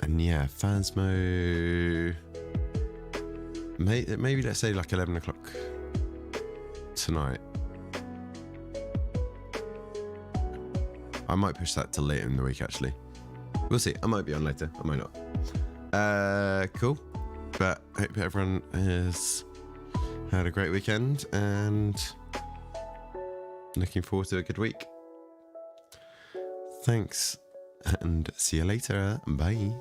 S1: yeah, Phasmo, maybe let's say like 11 o'clock tonight. I might push that till later in the week, actually. We'll see. I might be on later, I might not. Cool. But I hope everyone has had a great weekend and looking forward to a good week. Thanks, and see you later. Bye.